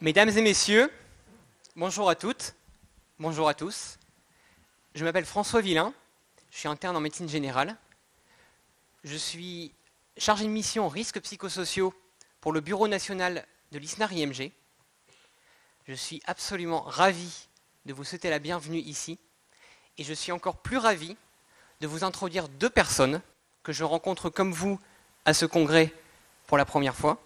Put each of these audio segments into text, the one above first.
Mesdames et messieurs, bonjour à toutes, bonjour à tous. Je m'appelle François Villain, je suis interne en médecine générale. Je suis chargé de mission risques psychosociaux pour le Bureau national de l'ISNAR-IMG. Je suis absolument ravi de vous souhaiter la bienvenue ici et je suis encore plus ravi de vous introduire deux personnes que je rencontre comme vous à ce congrès pour la première fois.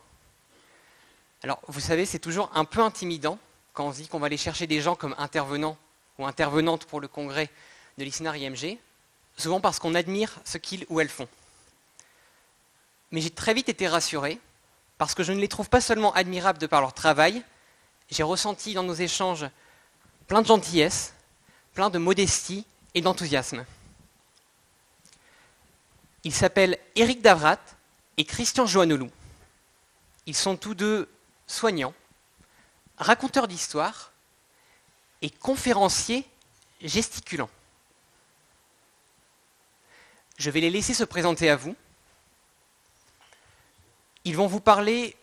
Alors, vous savez, c'est toujours un peu intimidant quand on se dit qu'on va aller chercher des gens comme intervenants ou intervenantes pour le congrès de l'ISNAR-IMG, souvent parce qu'on admire ce qu'ils ou elles font. Mais j'ai très vite été rassuré, parce que je ne les trouve pas seulement admirables de par leur travail, j'ai ressenti dans nos échanges plein de gentillesse, plein de modestie et d'enthousiasme. Ils s'appellent Éric Davrat et Christian Joannolou. Ils sont tous deux soignants, raconteurs d'histoire et conférenciers gesticulants. Je vais les laisser se présenter à vous. Ils vont vous parler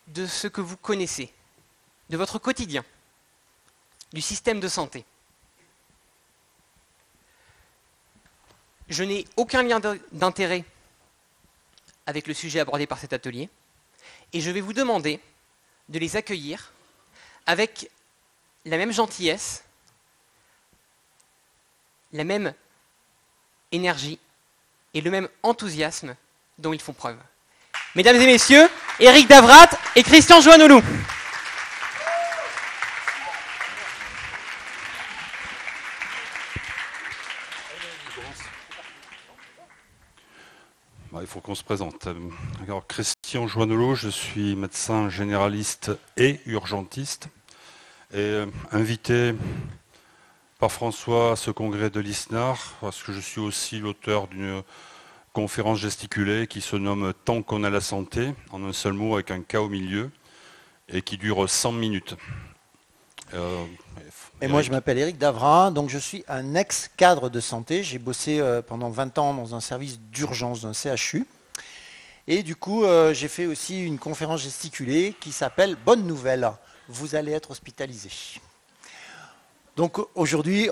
de ce que vous connaissez, de votre quotidien, du système de santé. Je n'ai aucun lien d'intérêt avec le sujet abordé par cet atelier et je vais vous demander de les accueillir avec la même gentillesse, la même énergie et le même enthousiasme dont ils font preuve. Mesdames et messieurs, Éric Davrat et Christian Joannolou. Il faut qu'on se présente. Alors, Christian Joannolou, je suis médecin généraliste et urgentiste, et invité par François à ce congrès de l'ISNAR, parce que je suis aussi l'auteur d'une conférence gesticulée qui se nomme « Tant qu'on a la santé », en un seul mot avec un K au milieu, et qui dure 100 minutes. Et moi, je m'appelle Éric Davrat, donc je suis un ex-cadre de santé. J'ai bossé pendant 20 ans dans un service d'urgence d'un CHU. Et du coup, j'ai fait aussi une conférence gesticulée qui s'appelle « Bonne nouvelle, vous allez être hospitalisé ». Donc aujourd'hui,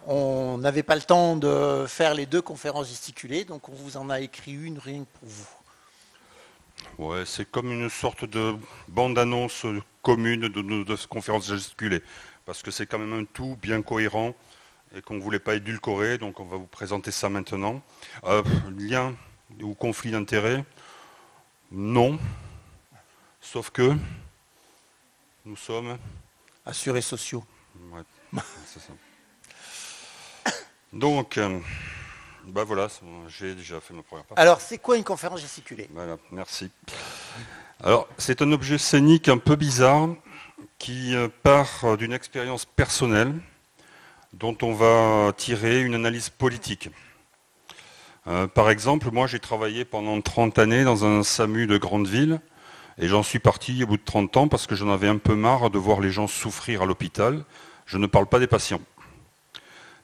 on n'avait pas le temps de faire les deux conférences gesticulées, donc on vous en a écrit une rien que pour vous. Ouais, c'est comme une sorte de bande-annonce commune de conférences gesticulées, parce que c'est quand même un tout bien cohérent et qu'on ne voulait pas édulcorer, donc on va vous présenter ça maintenant. Lien ou conflit d'intérêts? Non, sauf que nous sommes assurés sociaux. Ouais, c'est ça. Donc, voilà, j'ai déjà fait ma première partie. Alors, c'est quoi une conférence gesticulée? Voilà, merci. Alors, c'est un objet scénique un peu bizarre qui part d'une expérience personnelle dont on va tirer une analyse politique. Par exemple, moi j'ai travaillé pendant 30 années dans un SAMU de grande ville et j'en suis parti au bout de 30 ans parce que j'en avais un peu marre de voir les gens souffrir à l'hôpital. Je ne parle pas des patients.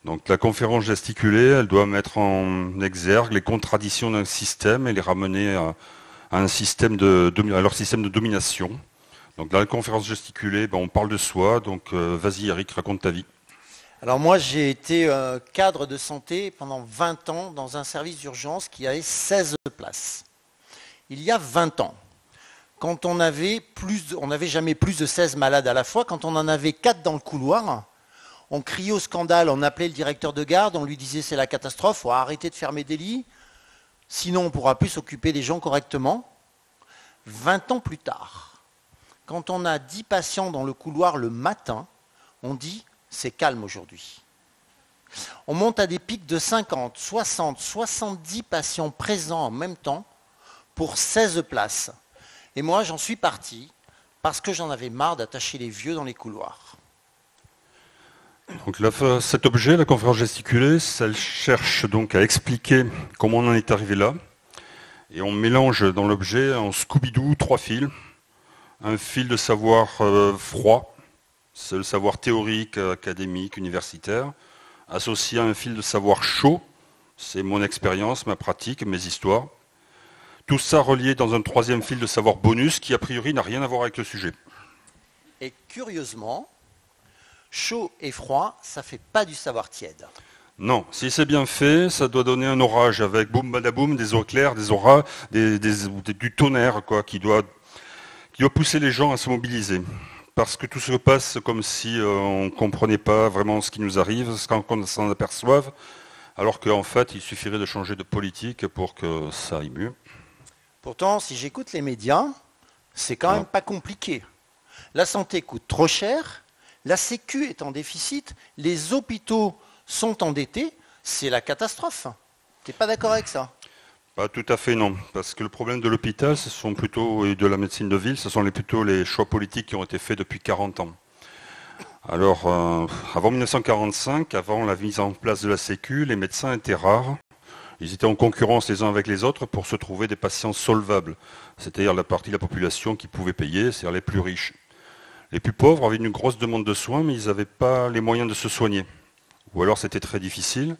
Donc la conférence gesticulée, elle doit mettre en exergue les contradictions d'un système et les ramener à leur système de domination. Donc dans la conférence gesticulée, on parle de soi. Donc vas-y Eric, raconte ta vie. Alors moi j'ai été cadre de santé pendant 20 ans dans un service d'urgence qui avait 16 places. Il y a 20 ans, quand on n'avait jamais plus de 16 malades à la fois, quand on en avait 4 dans le couloir, on criait au scandale, on appelait le directeur de garde, on lui disait c'est la catastrophe, il faut arrêter de fermer des lits, sinon on ne pourra plus s'occuper des gens correctement. 20 ans plus tard, quand on a 10 patients dans le couloir le matin, on dit c'est calme aujourd'hui. On monte à des pics de 50, 60, 70 patients présents en même temps pour 16 places. Et moi, j'en suis parti parce que j'en avais marre d'attacher les vieux dans les couloirs. Donc cet objet, la conférence gesticulée, ça cherche donc à expliquer comment on en est arrivé là. Et on mélange dans l'objet en Scooby-Doo 3 fils. Un fil de savoir froid, c'est le savoir théorique, académique, universitaire, associé à un fil de savoir chaud, c'est mon expérience, ma pratique, mes histoires. Tout ça relié dans un troisième fil de savoir bonus qui a priori n'a rien à voir avec le sujet. Et curieusement, chaud et froid, ça ne fait pas du savoir tiède. Non, si c'est bien fait, ça doit donner un orage avec boum badaboum, des éclairs, des auras, du tonnerre, quoi, qui doit pousser les gens à se mobiliser. Parce que tout se passe comme si on ne comprenait pas vraiment ce qui nous arrive, ce qu'on s'en aperçoive, alors qu'en fait, il suffirait de changer de politique pour que ça aille mieux. Pourtant, si j'écoute les médias, c'est quand même pas compliqué. La santé coûte trop cher, la Sécu est en déficit, les hôpitaux sont endettés, c'est la catastrophe. Tu n'es pas d'accord avec ça? Pas tout à fait non, parce que le problème de l'hôpital, et de la médecine de ville, ce sont plutôt les choix politiques qui ont été faits depuis 40 ans. Alors, avant 1945, avant la mise en place de la Sécu, les médecins étaient rares. Ils étaient en concurrence les uns avec les autres pour se trouver des patients solvables, c'est-à-dire la partie de la population qui pouvait payer, c'est-à-dire les plus riches. Les plus pauvres avaient une grosse demande de soins, mais ils n'avaient pas les moyens de se soigner. Ou alors c'était très difficile.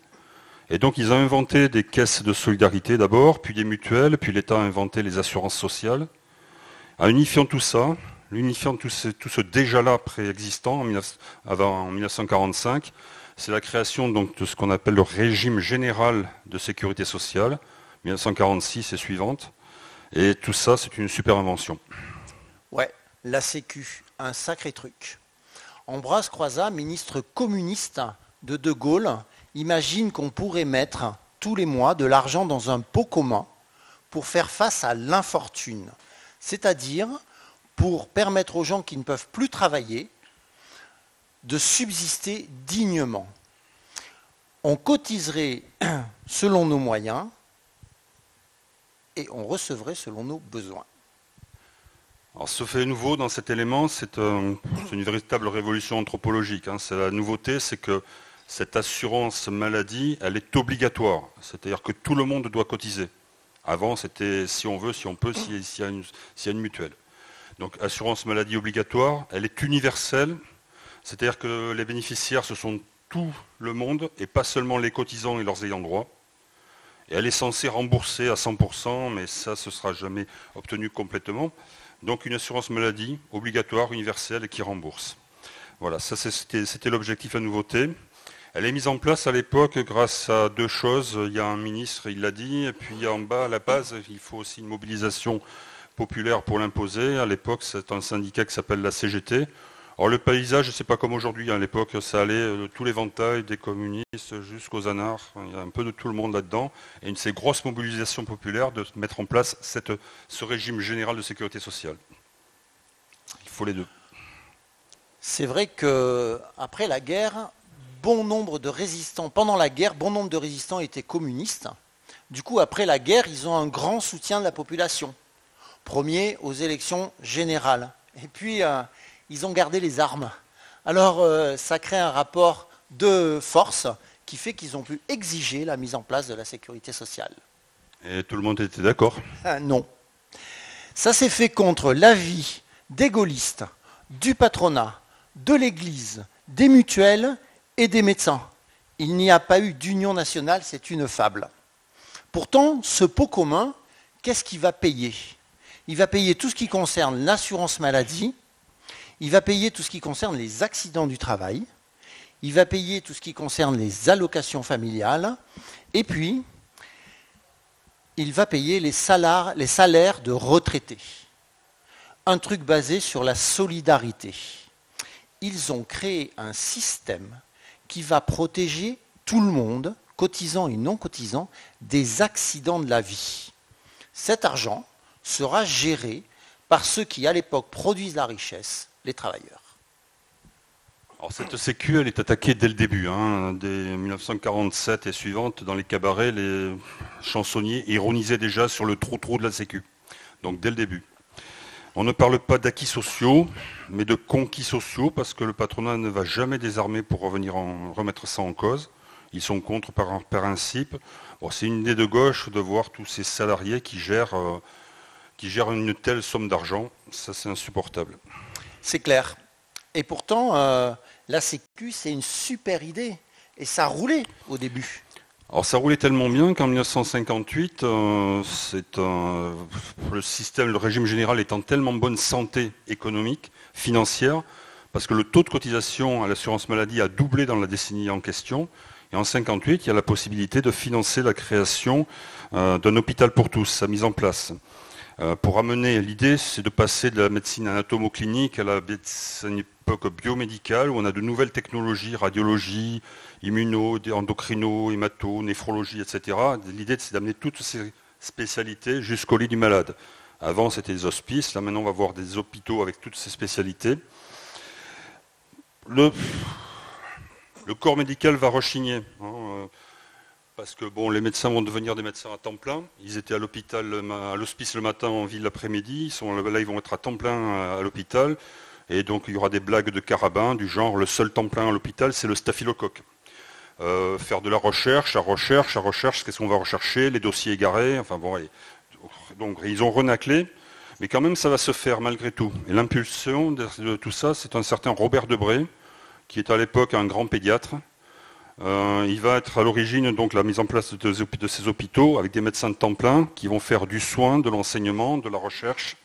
Et donc ils ont inventé des caisses de solidarité d'abord, puis des mutuelles, puis l'État a inventé les assurances sociales. En unifiant tout ça, tout ce déjà-là préexistant en 1945, c'est la création donc, de ce qu'on appelle le régime général de sécurité sociale, 1946 et suivante. Et tout ça, c'est une super invention. Ouais, la Sécu, un sacré truc. Ambroise Croizat, ministre communiste de Gaulle, imagine qu'on pourrait mettre tous les mois de l'argent dans un pot commun pour faire face à l'infortune, c'est-à-dire pour permettre aux gens qui ne peuvent plus travailler de subsister dignement. On cotiserait selon nos moyens et on recevrait selon nos besoins. Alors, ce fait nouveau dans cet élément, c'est une véritable révolution anthropologique. C'est la nouveauté, c'est que cette assurance maladie, elle est obligatoire. C'est-à-dire que tout le monde doit cotiser. Avant, c'était si on veut, si on peut, s'il y a une mutuelle. Donc, assurance maladie obligatoire, elle est universelle. C'est-à-dire que les bénéficiaires, ce sont tout le monde, et pas seulement les cotisants et leurs ayants droit. Et elle est censée rembourser à 100%, mais ça, ce ne sera jamais obtenu complètement. Donc, une assurance maladie obligatoire, universelle, et qui rembourse. Voilà, ça c'était l'objectif, la nouveauté. Elle est mise en place à l'époque grâce à deux choses. Il y a un ministre, il l'a dit, et puis en bas, à la base, il faut aussi une mobilisation populaire pour l'imposer. À l'époque, c'est un syndicat qui s'appelle la CGT. Alors le paysage, c'est pas comme aujourd'hui. À l'époque, ça allait de tout l'éventail, des communistes jusqu'aux anards. Il y a un peu de tout le monde là-dedans. Et une de ces grosses mobilisations populaires de mettre en place ce régime général de sécurité sociale. Il faut les deux. C'est vrai qu'après la guerre, pendant la guerre, bon nombre de résistants étaient communistes. Du coup, après la guerre, ils ont un grand soutien de la population. Premier aux élections générales. Et puis, ils ont gardé les armes. Alors, ça crée un rapport de force qui fait qu'ils ont pu exiger la mise en place de la sécurité sociale. Et tout le monde était d'accord? Non. Ça s'est fait contre l'avis des gaullistes, du patronat, de l'Église, des mutuelles et des médecins. Il n'y a pas eu d'union nationale, c'est une fable. Pourtant, ce pot commun, qu'est-ce qu'il va payer? Il va payer tout ce qui concerne l'assurance maladie, il va payer tout ce qui concerne les accidents du travail, il va payer tout ce qui concerne les allocations familiales, et puis, il va payer les salaires de retraités. Un truc basé sur la solidarité. Ils ont créé un système qui va protéger tout le monde, cotisant et non cotisant, des accidents de la vie. Cet argent sera géré par ceux qui, à l'époque, produisent la richesse, les travailleurs. Alors cette sécu, elle est attaquée dès le début. Dès 1947 et suivantes, dans les cabarets, les chansonniers ironisaient déjà sur le trou-trou de la sécu. Donc dès le début. On ne parle pas d'acquis sociaux, mais de conquis sociaux, parce que le patronat ne va jamais désarmer pour remettre ça en cause. Ils sont contre par principe. Bon, c'est une idée de gauche de voir tous ces salariés qui gèrent une telle somme d'argent. Ça, c'est insupportable. C'est clair. Et pourtant, la Sécu, c'est une super idée. Et ça roulait au début. Alors ça roulait tellement bien qu'en 1958, le régime général est en tellement bonne santé économique, financière, parce que le taux de cotisation à l'assurance maladie a doublé dans la décennie en question. Et en 1958, il y a la possibilité de financer la création d'un hôpital pour tous, sa mise en place. Pour amener, l'idée, c'est de passer de la médecine anatomo-clinique à une époque biomédicale où on a de nouvelles technologies, radiologie, immuno, endocrino, hémato, néphrologie, etc. L'idée, c'est d'amener toutes ces spécialités jusqu'au lit du malade. Avant, c'était des hospices. Là, maintenant, on va voir des hôpitaux avec toutes ces spécialités. Le corps médical va rechigner. Parce que bon, les médecins vont devenir des médecins à temps plein. Ils étaient à l'hospice le matin, en ville l'après-midi. Là, ils vont être à temps plein à l'hôpital. Et donc, il y aura des blagues de carabin du genre le seul temps plein à l'hôpital, c'est le staphylocoque. Faire de la recherche, qu'est-ce qu'on va rechercher, les dossiers égarés. Enfin bon, donc ils ont renaclé, mais quand même, ça va se faire malgré tout. Et l'impulsion de tout ça, c'est un certain Robert Debré, qui est à l'époque un grand pédiatre. Il va être à l'origine donc la mise en place de ces hôpitaux avec des médecins de temps plein qui vont faire du soin, de l'enseignement, de la recherche.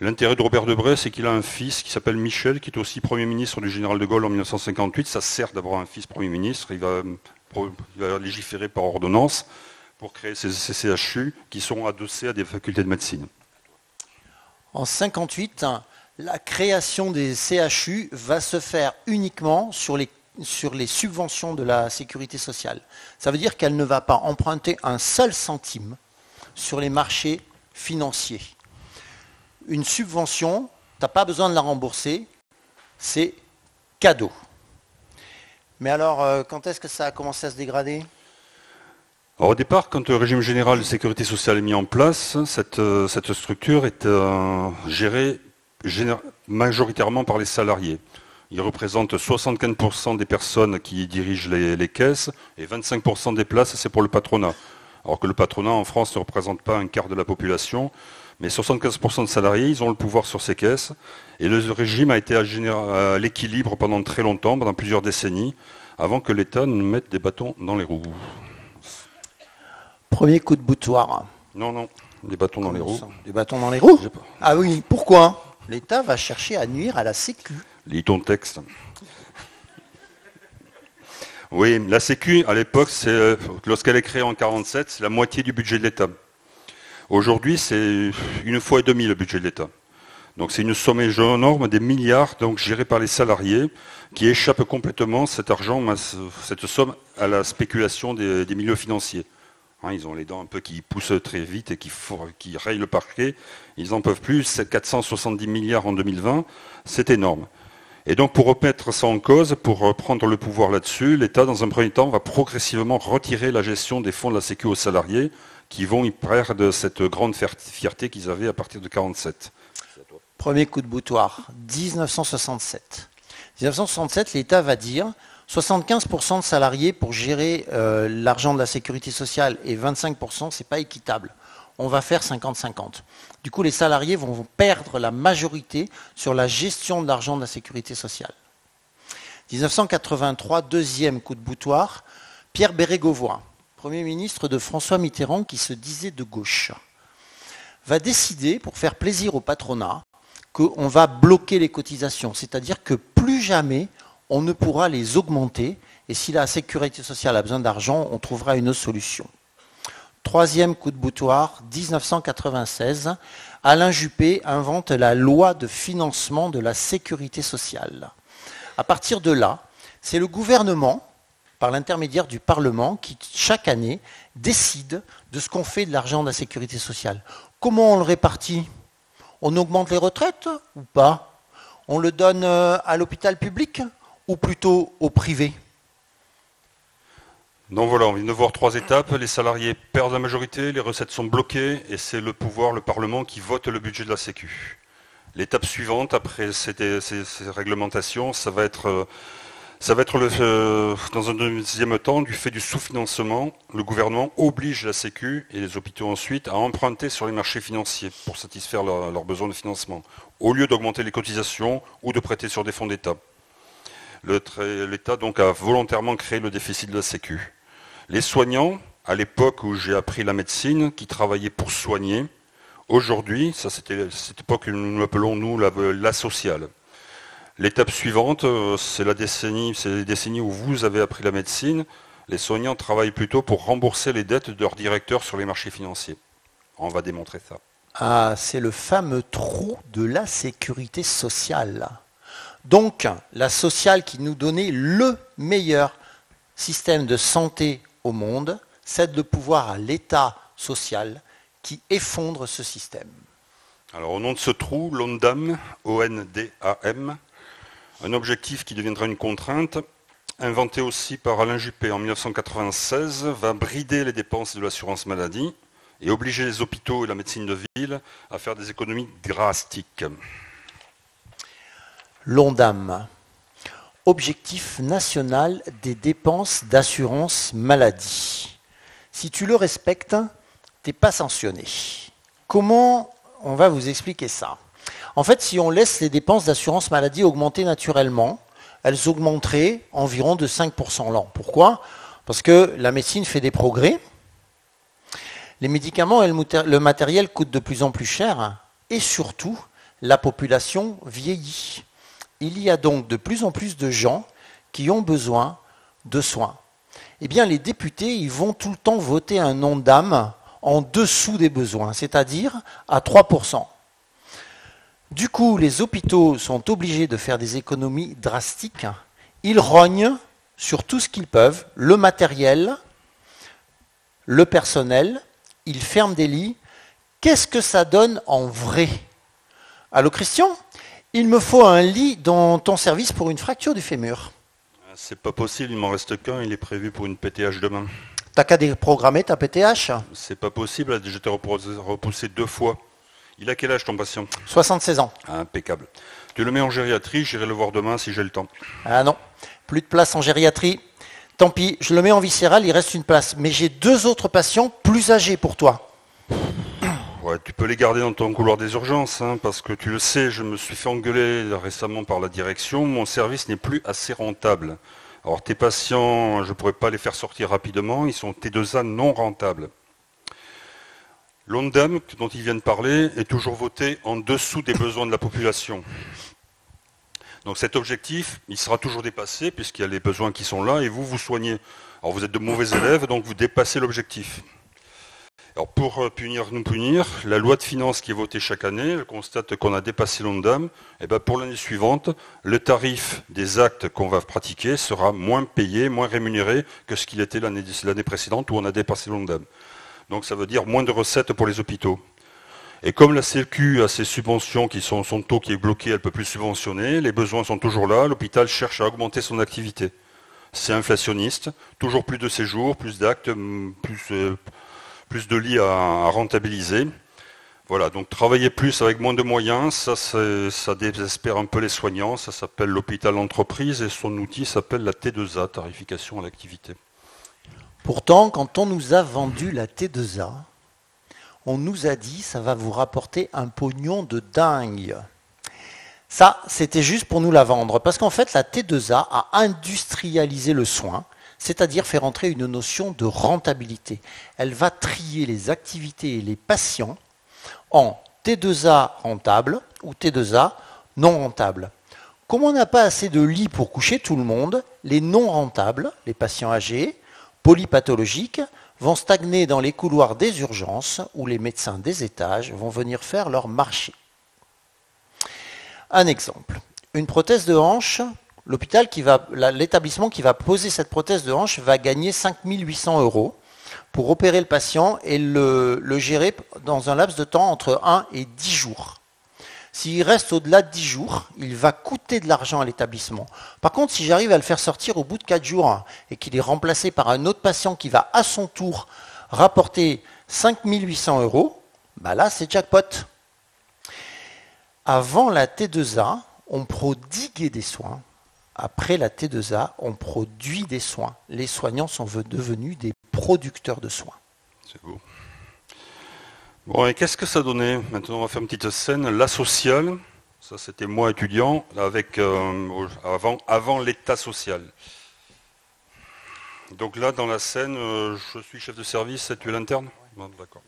L'intérêt de Robert Debré, c'est qu'il a un fils qui s'appelle Michel, qui est aussi Premier ministre du général de Gaulle en 1958. Ça sert d'avoir un fils Premier ministre. Il va légiférer par ordonnance pour créer ces CHU qui sont adossés à des facultés de médecine. En 1958, la création des CHU va se faire uniquement sur les subventions de la sécurité sociale. Ça veut dire qu'elle ne va pas emprunter un seul centime sur les marchés financiers. Une subvention, tu n'as pas besoin de la rembourser, c'est cadeau. Mais alors, quand est-ce que ça a commencé à se dégrader ? Alors, au départ, quand le régime général de sécurité sociale est mis en place, cette structure est gérée majoritairement par les salariés. Ils représentent 75% des personnes qui dirigent les caisses et 25% des places, c'est pour le patronat. Alors que le patronat en France ne représente pas un quart de la population, mais 75% de salariés, ils ont le pouvoir sur ces caisses. Et le régime a été à l'équilibre pendant très longtemps, pendant plusieurs décennies, avant que l'État ne mette des bâtons dans les roues. Premier coup de boutoir. Non, des bâtons dans les roues. Des bâtons dans les roues ? Ah oui, pourquoi ? L'État va chercher à nuire à la Sécu. Lis ton texte. Oui, la Sécu, à l'époque, lorsqu'elle est créée en 1947, c'est la moitié du budget de l'État. Aujourd'hui, c'est une fois et demie le budget de l'État. Donc c'est une somme énorme, des milliards, donc gérés par les salariés, qui échappent complètement cette somme à la spéculation des milieux financiers. Ils ont les dents un peu qui poussent très vite et qui rayent le parquet. Ils n'en peuvent plus. C'est 470 milliards en 2020, c'est énorme. Et donc pour remettre ça en cause, pour prendre le pouvoir là-dessus, l'État, dans un premier temps, va progressivement retirer la gestion des fonds de la Sécu aux salariés, qui vont y perdre cette grande fierté qu'ils avaient à partir de 1947. Premier coup de boutoir, 1967. 1967, l'État va dire 75% de salariés pour gérer l'argent de la sécurité sociale et 25%, c'est pas équitable. On va faire 50-50. Du coup, les salariés vont perdre la majorité sur la gestion de l'argent de la sécurité sociale. 1983, deuxième coup de boutoir, Pierre Bérégovoy, Premier ministre de François Mitterrand qui se disait de gauche, va décider, pour faire plaisir au patronat, qu'on va bloquer les cotisations. C'est-à-dire que plus jamais on ne pourra les augmenter. Et si la sécurité sociale a besoin d'argent, on trouvera une autre solution. Troisième coup de boutoir, 1996, Alain Juppé invente la loi de financement de la sécurité sociale. À partir de là, c'est le gouvernement, par l'intermédiaire du Parlement, qui chaque année décide de ce qu'on fait de l'argent de la sécurité sociale. Comment on le répartit ? On augmente les retraites ou pas ? On le donne à l'hôpital public ou plutôt au privé ? Donc voilà, on vient de voir 3 étapes. Les salariés perdent la majorité, les recettes sont bloquées et c'est le pouvoir, le Parlement qui vote le budget de la Sécu. L'étape suivante, après ces réglementations, ça va être dans un deuxième temps, du fait du sous-financement, le gouvernement oblige la Sécu et les hôpitaux ensuite à emprunter sur les marchés financiers pour satisfaire leurs besoins de financement, au lieu d'augmenter les cotisations ou de prêter sur des fonds d'État. L'État donc a volontairement créé le déficit de la Sécu. Les soignants, à l'époque où j'ai appris la médecine, qui travaillaient pour soigner, aujourd'hui, ça c'était cette époque que nous appelons nous la sociale. L'étape suivante, c'est les décennies où vous avez appris la médecine. Les soignants travaillent plutôt pour rembourser les dettes de leurs directeurs sur les marchés financiers. On va démontrer ça. Ah, c'est le fameux trou de la sécurité sociale. Donc, la sociale qui nous donnait le meilleur système de santé au monde cède le pouvoir à l'État social qui effondre ce système. Alors, au nom de ce trou, l'ONDAM, O-N-D-A-M, un objectif qui deviendra une contrainte, inventé aussi par Alain Juppé en 1996, va brider les dépenses de l'assurance maladie et obliger les hôpitaux et la médecine de ville à faire des économies drastiques. L'ONDAM, Objectif national des dépenses d'assurance maladie. Si tu le respectes, tu n'es pas sanctionné. Comment on va vous expliquer ça? En fait, si on laisse les dépenses d'assurance maladie augmenter naturellement, elles augmenteraient environ de 5% l'an. Pourquoi? Parce que la médecine fait des progrès, les médicaments et le matériel coûtent de plus en plus cher, et surtout, la population vieillit. Il y a donc de plus en plus de gens qui ont besoin de soins. Eh bien, les députés, ils vont tout le temps voter un ONDAM en dessous des besoins, c'est-à-dire à 3%. Du coup, les hôpitaux sont obligés de faire des économies drastiques. Ils rognent sur tout ce qu'ils peuvent, le matériel, le personnel, ils ferment des lits. Qu'est-ce que ça donne en vrai? Allô Christian? Il me faut un lit dans ton service pour une fracture du fémur. C'est pas possible, il m'en reste qu'un, il est prévu pour une PTH demain. T'as qu'à déprogrammer ta PTH? C'est pas possible, j'ai été repoussé 2 fois. Il a quel âge ton patient? 76 ans. Impeccable. Tu le mets en gériatrie, j'irai le voir demain si j'ai le temps. Ah non, plus de place en gériatrie. Tant pis, je le mets en viscéral, il reste une place. Mais j'ai 2 autres patients plus âgés pour toi. Ouais, tu peux les garder dans ton couloir des urgences, hein, parce que tu le sais, je me suis fait engueuler récemment par la direction, mon service n'est plus assez rentable. Alors tes patients, je ne pourrais pas les faire sortir rapidement, ils sont T2A non rentables. L'ONDAM, dont ils viennent parler, est toujours voté en dessous des besoins de la population. Donc cet objectif, il sera toujours dépassé, puisqu'il y a les besoins qui sont là, et vous, vous soignez. Alors vous êtes de mauvais élèves, donc vous dépassez l'objectif. Alors pour nous punir, la loi de finances qui est votée chaque année, elle constate qu'on a dépassé l'ONDAM, et bien pour l'année suivante, le tarif des actes qu'on va pratiquer sera moins payé, moins rémunéré que ce qu'il était l'année précédente où on a dépassé l'ONDAM. Donc ça veut dire moins de recettes pour les hôpitaux. Et comme la Sécu a ses subventions son taux qui est bloqué, elle ne peut plus subventionner, les besoins sont toujours là, l'hôpital cherche à augmenter son activité. C'est inflationniste, toujours plus de séjours, plus d'actes, plus de lits à rentabiliser. Voilà, donc travailler plus avec moins de moyens, ça désespère un peu les soignants, ça s'appelle l'hôpital entreprise et son outil s'appelle la T2A, tarification à l'activité. Pourtant, quand on nous a vendu la T2A, on nous a dit ça va vous rapporter un pognon de dingue. Ça, c'était juste pour nous la vendre, parce qu'en fait, la T2A a industrialisé le soin, c'est-à-dire faire entrer une notion de rentabilité. Elle va trier les activités et les patients en T2A rentable ou T2A non rentable. Comme on n'a pas assez de lits pour coucher tout le monde, les non rentables, les patients âgés, polypathologiques, vont stagner dans les couloirs des urgences où les médecins des étages vont venir faire leur marché. Un exemple, une prothèse de hanche. L'établissement qui va poser cette prothèse de hanche va gagner 5 800 € pour opérer le patient et le gérer dans un laps de temps entre 1 et 10 jours. S'il reste au-delà de 10 jours, il va coûter de l'argent à l'établissement. Par contre, si j'arrive à le faire sortir au bout de 4 jours et qu'il est remplacé par un autre patient qui va à son tour rapporter 5 800 €, bah là c'est jackpot. Avant la T2A, on prodiguait des soins. Après la T2A, on produit des soins. Les soignants sont devenus des producteurs de soins. C'est beau. Bon, et qu'est-ce que ça donnait? Maintenant, on va faire une petite scène. La sociale, ça c'était moi étudiant, avec avant l'état social. Donc là, dans la scène, je suis chef de service et tu es l'interne ? Bon, d'accord.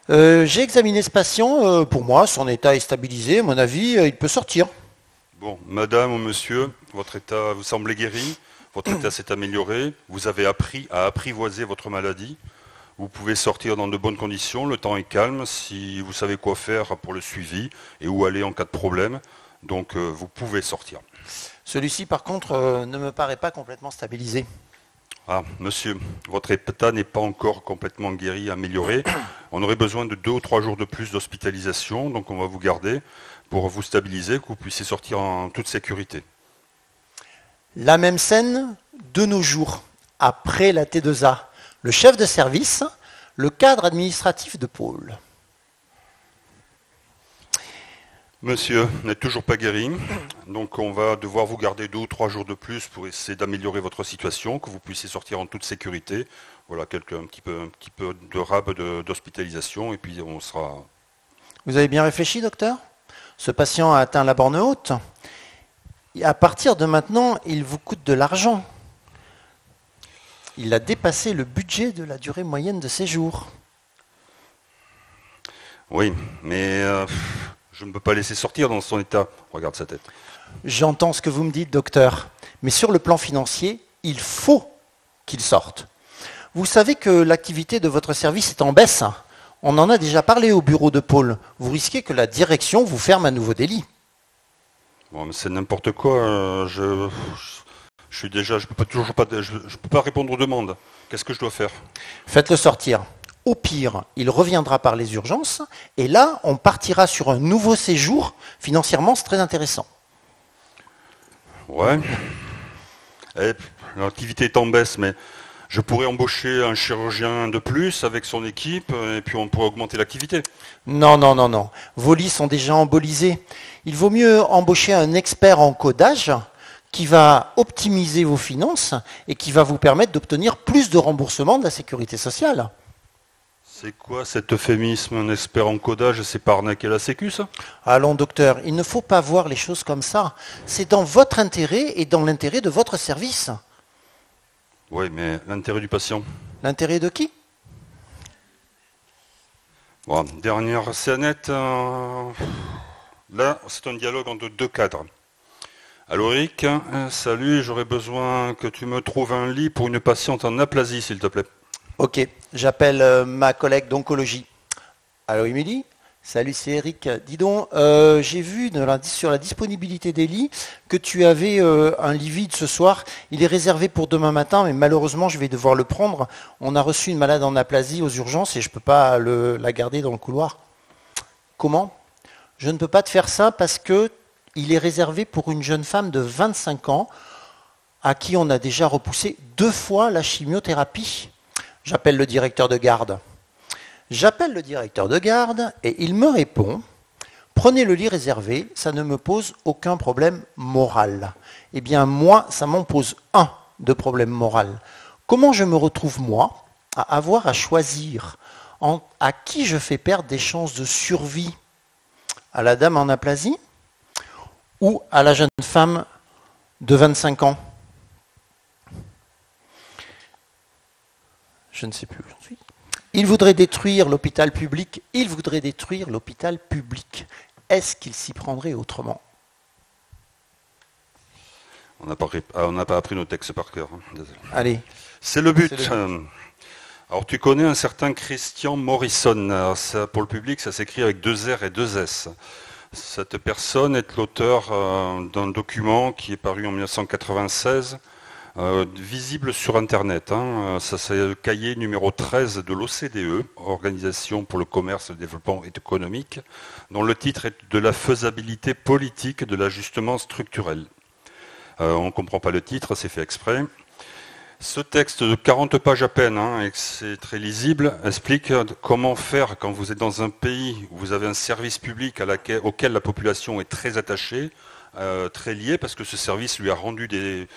J'ai examiné ce patient. Pour moi, son état est stabilisé. À mon avis, il peut sortir. Bon, madame ou monsieur, votre état vous semblez guéri, votre état s'est amélioré, vous avez appris à apprivoiser votre maladie, vous pouvez sortir dans de bonnes conditions, le temps est calme, si vous savez quoi faire pour le suivi et où aller en cas de problème, donc vous pouvez sortir. Celui-ci, par contre, ne me paraît pas complètement stabilisé. Ah, monsieur, votre état n'est pas encore complètement guéri, amélioré. On aurait besoin de 2 ou 3 jours de plus d'hospitalisation, donc on va vous garder pour vous stabiliser, que vous puissiez sortir en toute sécurité. La même scène de nos jours, après la T2A. Le chef de service, le cadre administratif de pôle. Monsieur n'est toujours pas guéri, donc on va devoir vous garder 2 ou 3 jours de plus pour essayer d'améliorer votre situation, que vous puissiez sortir en toute sécurité. Voilà, un petit peu de rab d'hospitalisation, et puis on sera... Vous avez bien réfléchi, docteur ? Ce patient a atteint la borne haute. Et à partir de maintenant, il vous coûte de l'argent. Il a dépassé le budget de la durée moyenne de séjour. Oui, mais je ne peux pas laisser sortir dans son état. Regarde sa tête. J'entends ce que vous me dites, docteur. Mais sur le plan financier, il faut qu'il sorte. Vous savez que l'activité de votre service est en baisse. On en a déjà parlé au bureau de pôle. Vous risquez que la direction vous ferme un nouveau délit. Bon, mais c'est n'importe quoi. Je peux pas répondre aux demandes. Qu'est-ce que je dois faire ? Faites-le sortir. Au pire, il reviendra par les urgences. Et là, on partira sur un nouveau séjour. Financièrement, c'est très intéressant. Ouais. L'activité est en baisse, mais... Je pourrais embaucher un chirurgien de plus avec son équipe et puis on pourrait augmenter l'activité. Non. Vos lits sont déjà embolisés. Il vaut mieux embaucher un expert en codage qui va optimiser vos finances et qui va vous permettre d'obtenir plus de remboursement de la sécurité sociale. C'est quoi cet euphémisme, un expert en codage? C'est pas arnaquer la sécu, ça? Allons, docteur, il ne faut pas voir les choses comme ça. C'est dans votre intérêt et dans l'intérêt de votre service. Oui, mais l'intérêt du patient. L'intérêt de qui? Bon, dernière scénette. Là, c'est un dialogue entre 2 cadres. Allô, Eric, salut, j'aurais besoin que tu me trouves un lit pour une patiente en aplasie, s'il te plaît. Ok, j'appelle ma collègue d'oncologie. Allô, Émilie? Salut, c'est Eric. Dis donc, j'ai vu sur la disponibilité des lits que tu avais un lit vide ce soir. Il est réservé pour demain matin, mais malheureusement, je vais devoir le prendre. On a reçu une malade en aplasie aux urgences et je ne peux pas la garder dans le couloir. Comment? Je ne peux pas te faire ça parce que il est réservé pour une jeune femme de 25 ans à qui on a déjà repoussé 2 fois la chimiothérapie. J'appelle le directeur de garde. J'appelle le directeur de garde et il me répond « Prenez le lit réservé, ça ne me pose aucun problème moral. » Eh bien, moi, ça m'en pose un de problème moral. Comment je me retrouve, moi, à avoir à choisir à qui je fais perdre des chances de survie? À la dame en aplasie ou à la jeune femme de 25 ans? Je ne sais plus où j'en suis. Il voudrait détruire l'hôpital public. Il voudrait détruire l'hôpital public. Est-ce qu'il s'y prendrait autrement? On n'a pas appris nos textes par cœur. Hein. Désolé. Allez. C'est le but. Alors tu connais un certain Christian Morrison. Alors, ça, pour le public, ça s'écrit avec 2 R et 2 S. Cette personne est l'auteur d'un document qui est paru en 1996. Visible sur Internet. Hein. Ça, c'est le cahier numéro 13 de l'OCDE, Organisation pour le commerce et le développement économique, dont le titre est « De la faisabilité politique de l'ajustement structurel ». On ne comprend pas le titre, c'est fait exprès. Ce texte de 40 pages à peine, hein, et c'est très lisible, explique comment faire quand vous êtes dans un pays où vous avez un service public auquel la population est très attachée, très liée, parce que ce service lui a rendu de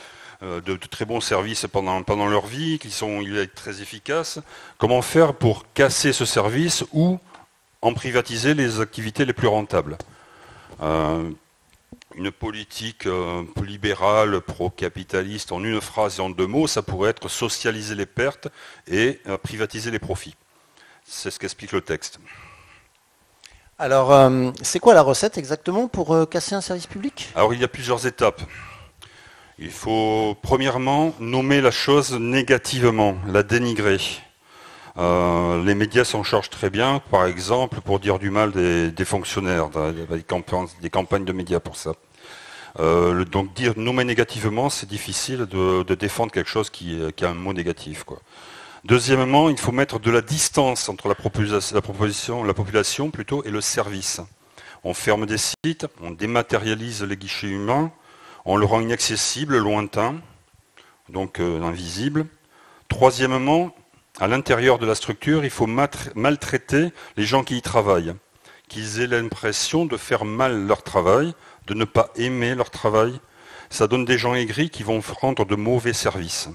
très bons services pendant leur vie, il est très efficace. Comment faire pour casser ce service ou en privatiser les activités les plus rentables? une politique un peu libérale, pro-capitaliste, en une phrase et en deux mots, ça pourrait être socialiser les pertes et privatiser les profits. C'est ce qu'explique le texte. Alors, c'est quoi la recette exactement pour casser un service public? Alors il y a plusieurs étapes. Il faut premièrement nommer la chose négativement, la dénigrer. Les médias s'en chargent très bien, par exemple, pour dire du mal des fonctionnaires, des campagnes de médias pour ça. Donc dire nommer négativement, c'est difficile de défendre quelque chose qui a un mot négatif, quoi. Deuxièmement, il faut mettre de la distance entre la population plutôt, et le service. On ferme des sites, on dématérialise les guichets humains, on le rend inaccessible, lointain, donc invisible. Troisièmement, à l'intérieur de la structure, il faut maltraiter les gens qui y travaillent, qu'ils aient l'impression de faire mal leur travail, de ne pas aimer leur travail. Ça donne des gens aigris qui vont rendre de mauvais services.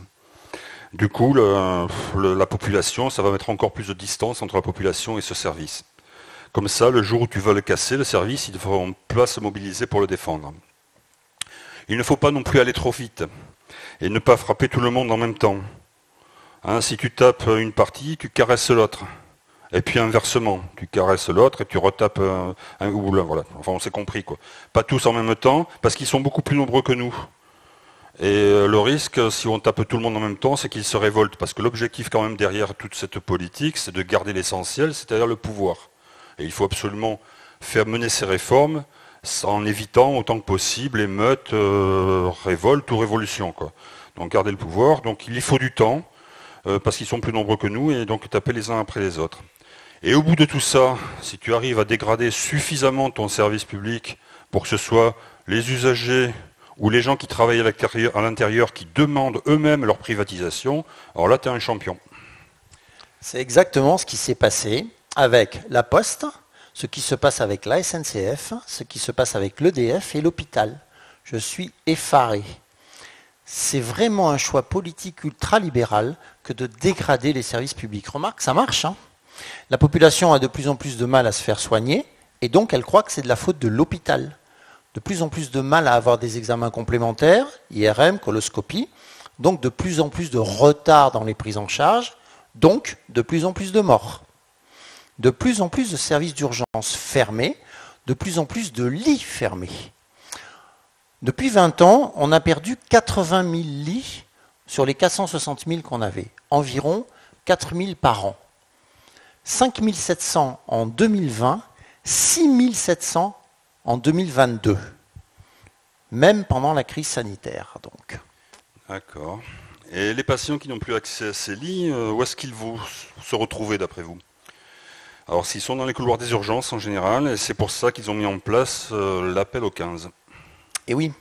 Du coup, la population, ça va mettre encore plus de distance entre la population et ce service. Comme ça, le jour où tu vas le casser, le service, il devra pas se mobiliser pour le défendre. Il ne faut pas non plus aller trop vite et ne pas frapper tout le monde en même temps. Hein, si tu tapes une partie, tu caresses l'autre. Et puis inversement, tu caresses l'autre et tu retapes un ou l'un. Voilà. Enfin, on s'est compris, quoi. Pas tous en même temps, parce qu'ils sont beaucoup plus nombreux que nous. Et le risque, si on tape tout le monde en même temps, c'est qu'ils se révoltent. Parce que l'objectif quand même derrière toute cette politique, c'est de garder l'essentiel, c'est-à-dire le pouvoir. Et il faut absolument faire mener ces réformes en évitant autant que possible émeutes, révoltes ou révolutions, quoi. Donc garder le pouvoir. Donc il y faut du temps, parce qu'ils sont plus nombreux que nous, et donc taper les uns après les autres. Et au bout de tout ça, si tu arrives à dégrader suffisamment ton service public pour que ce soit les usagers ou les gens qui travaillent à l'intérieur qui demandent eux-mêmes leur privatisation, alors là, tu es un champion. C'est exactement ce qui s'est passé avec la Poste, ce qui se passe avec la SNCF, ce qui se passe avec l'EDF et l'hôpital. Je suis effaré. C'est vraiment un choix politique ultra-libéral que de dégrader les services publics. Remarque, ça marche, hein. La population a de plus en plus de mal à se faire soigner, et donc elle croit que c'est de la faute de l'hôpital. De plus en plus de mal à avoir des examens complémentaires, IRM, coloscopie, donc de plus en plus de retard dans les prises en charge, donc de plus en plus de morts. De plus en plus de services d'urgence fermés, de plus en plus de lits fermés. Depuis 20 ans, on a perdu 80 000 lits sur les 460 000 qu'on avait, environ 4 000 par an. 5 700 en 2020, 6 700 en 2022, même pendant la crise sanitaire, donc. D'accord. Et les patients qui n'ont plus accès à ces lits, où est-ce qu'ils vont se retrouver d'après vous? Alors s'ils sont dans les couloirs des urgences en général, et c'est pour ça qu'ils ont mis en place l'appel au 15. Et oui,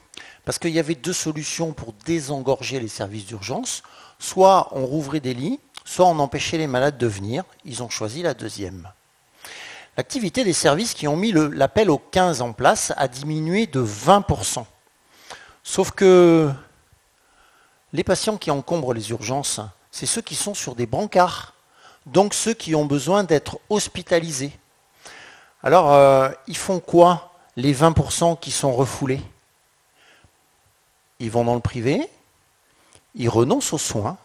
parce qu'il y avait deux solutions pour désengorger les services d'urgence. Soit on rouvrait des lits, soit on empêchait les malades de venir. Ils ont choisi la deuxième. L'activité des services qui ont mis l'appel au 15 en place a diminué de 20%. Sauf que les patients qui encombrent les urgences, c'est ceux qui sont sur des brancards, donc ceux qui ont besoin d'être hospitalisés. Alors, ils font quoi, les 20% qui sont refoulés? Ils vont dans le privé, ils renoncent aux soins,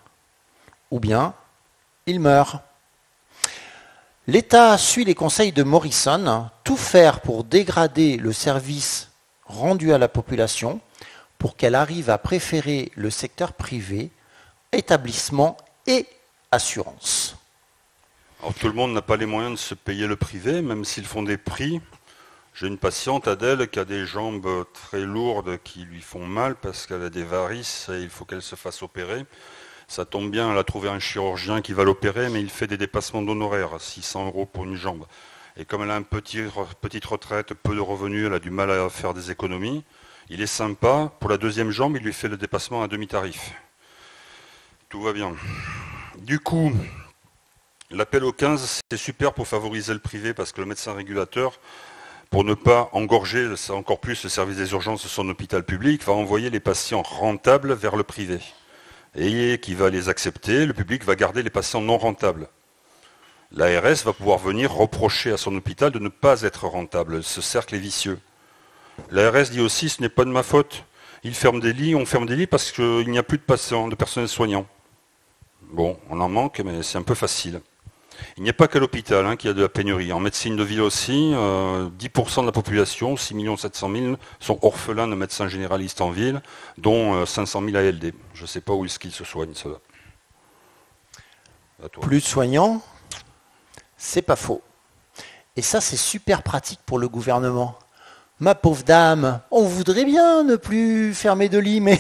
ou bien ils meurent. L'État suit les conseils de Morrison, tout faire pour dégrader le service rendu à la population pour qu'elle arrive à préférer le secteur privé, établissement et assurance. Alors tout le monde n'a pas les moyens de se payer le privé, même s'ils font des prix. J'ai une patiente, Adèle, qui a des jambes très lourdes qui lui font mal parce qu'elle a des varices et il faut qu'elle se fasse opérer. Ça tombe bien, elle a trouvé un chirurgien qui va l'opérer, mais il fait des dépassements d'honoraires, 600 € pour une jambe. Et comme elle a une petite retraite, peu de revenus, elle a du mal à faire des économies. Il est sympa, pour la deuxième jambe, il lui fait le dépassement à demi-tarif. Tout va bien. Du coup, l'appel au 15, c'est super pour favoriser le privé, parce que le médecin régulateur, pour ne pas engorger encore plus le service des urgences de son hôpital public, va envoyer les patients rentables vers le privé. Et qui va les accepter, le public va garder les patients non rentables. L'ARS va pouvoir venir reprocher à son hôpital de ne pas être rentable. Ce cercle est vicieux. L'ARS dit aussi, ce n'est pas de ma faute. Ils ferment des lits, on ferme des lits parce qu'il n'y a plus de patients, de personnel soignant. Bon, on en manque, mais c'est un peu facile. Il n'y a pas qu'à l'hôpital qu'il y a de la pénurie. En médecine de ville aussi, 10% de la population, 6 700 000, sont orphelins de médecins généralistes en ville, dont 500 000 ALD. Je ne sais pas où est-ce qu'ils se soignent, ça. Plus de soignants, c'est pas faux. Et ça, c'est super pratique pour le gouvernement. Ma pauvre dame, on voudrait bien ne plus fermer de lits, mais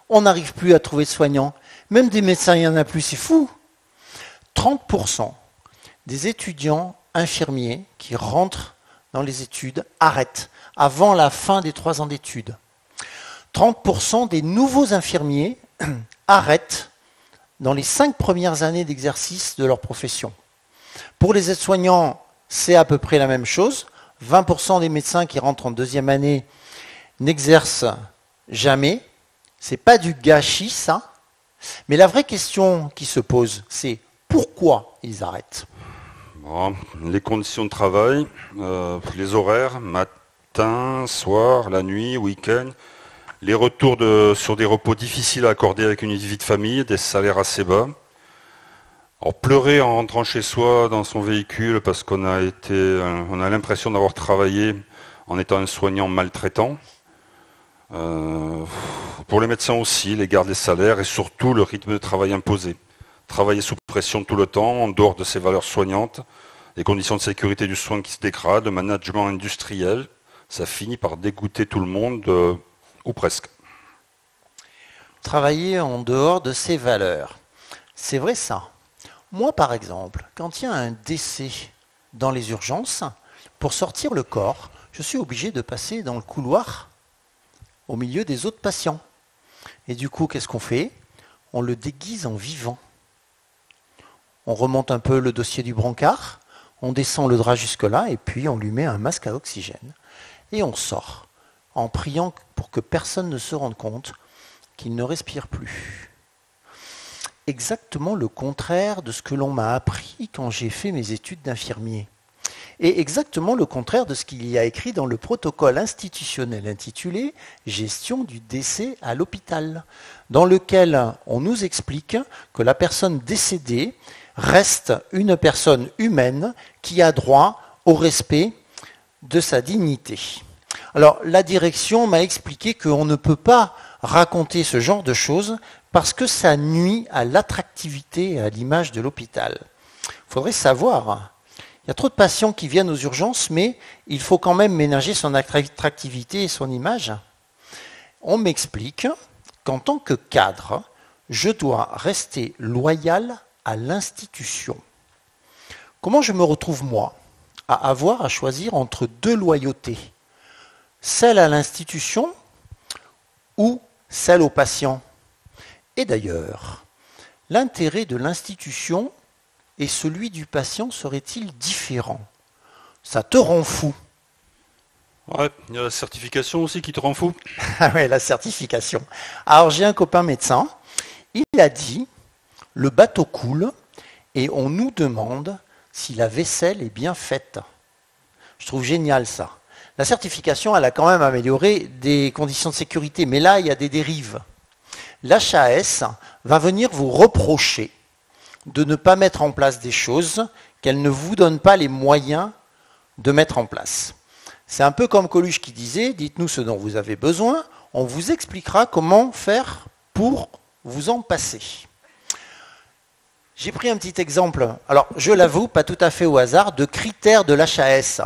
on n'arrive plus à trouver de soignants. Même des médecins, il n'y en a plus, c'est fou. 30% des étudiants infirmiers qui rentrent dans les études arrêtent avant la fin des 3 ans d'études. 30% des nouveaux infirmiers arrêtent dans les 5 premières années d'exercice de leur profession. Pour les aides-soignants, c'est à peu près la même chose. 20% des médecins qui rentrent en 2e année n'exercent jamais. C'est pas du gâchis, ça. Mais la vraie question qui se pose, c'est pourquoi ils arrêtent ? Bon, les conditions de travail, les horaires, matin, soir, la nuit, week-end, les retours sur des repos difficiles à accorder avec une vie de famille, des salaires assez bas. Alors, pleurer en rentrant chez soi dans son véhicule parce qu'on a l'impression d'avoir travaillé en étant un soignant maltraitant. Pour les médecins aussi, les gardes des salaires et surtout le rythme de travail imposé. Travailler sous pression tout le temps, en dehors de ses valeurs soignantes, les conditions de sécurité du soin qui se dégradent, le management industriel, ça finit par dégoûter tout le monde, ou presque. Travailler en dehors de ses valeurs. C'est vrai ça. Moi, par exemple, quand il y a un décès dans les urgences, pour sortir le corps, je suis obligé de passer dans le couloir au milieu des autres patients. Et du coup, qu'est-ce qu'on fait ? On le déguise en vivant. On remonte un peu le dossier du brancard, on descend le drap jusque-là, et puis on lui met un masque à oxygène. Et on sort, en priant pour que personne ne se rende compte qu'il ne respire plus. Exactement le contraire de ce que l'on m'a appris quand j'ai fait mes études d'infirmier. Et exactement le contraire de ce qu'il y a écrit dans le protocole institutionnel intitulé « Gestion du décès à l'hôpital », dans lequel on nous explique que la personne décédée reste une personne humaine qui a droit au respect de sa dignité. Alors, la direction m'a expliqué qu'on ne peut pas raconter ce genre de choses parce que ça nuit à l'attractivité et à l'image de l'hôpital. Il faudrait savoir, il y a trop de patients qui viennent aux urgences, mais il faut quand même ménager son attractivité et son image. On m'explique qu'en tant que cadre, je dois rester loyal à l'institution. Comment je me retrouve, moi, à avoir à choisir entre 2 loyautés ? Celle à l'institution ou celle au patient ? Et d'ailleurs, l'intérêt de l'institution et celui du patient serait-il différent ? Ça te rend fou. Ouais, il y a la certification aussi qui te rend fou. Ah ouais, la certification. Alors j'ai un copain médecin, il a dit, le bateau coule et on nous demande si la vaisselle est bien faite. Je trouve génial ça. La certification, elle a quand même amélioré des conditions de sécurité, mais là, il y a des dérives. L'HAS va venir vous reprocher de ne pas mettre en place des choses qu'elle ne vous donne pas les moyens de mettre en place. C'est un peu comme Coluche qui disait, dites-nous ce dont vous avez besoin, on vous expliquera comment faire pour vous en passer. J'ai pris un petit exemple, alors je l'avoue, pas tout à fait au hasard, de critères de l'HAS.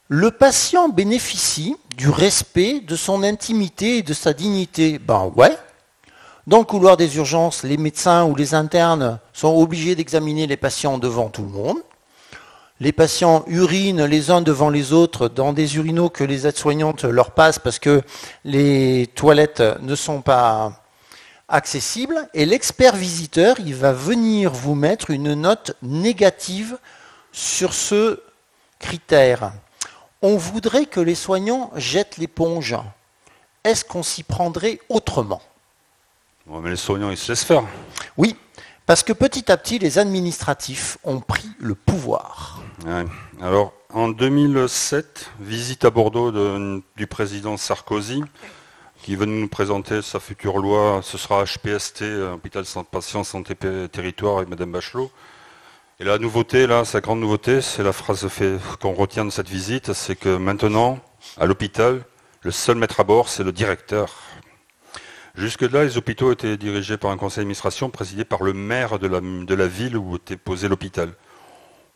Le patient bénéficie du respect de son intimité et de sa dignité. Ben ouais. Dans le couloir des urgences, les médecins ou les internes sont obligés d'examiner les patients devant tout le monde. Les patients urinent les uns devant les autres dans des urinaux que les aides-soignantes leur passent parce que les toilettes ne sont pas accessibles. Et l'expert visiteur, il va venir vous mettre une note négative sur ce critère. On voudrait que les soignants jettent l'éponge. Est-ce qu'on s'y prendrait autrement ? Ouais, mais les soignants, ils se laissent faire. Oui, Parce que petit à petit, les administratifs ont pris le pouvoir. Ouais. Alors, en 2007, visite à Bordeaux du président Sarkozy, qui veut nous présenter sa future loi. Ce sera HPST, Hôpital Patient Santé Territoire, avec Madame Bachelot. Et la nouveauté, là, sa grande nouveauté, c'est la phrase qu'on retient de cette visite, c'est que maintenant, à l'hôpital, le seul maître à bord, c'est le directeur. Jusque-là, les hôpitaux étaient dirigés par un conseil d'administration présidé par le maire de la ville où était posé l'hôpital.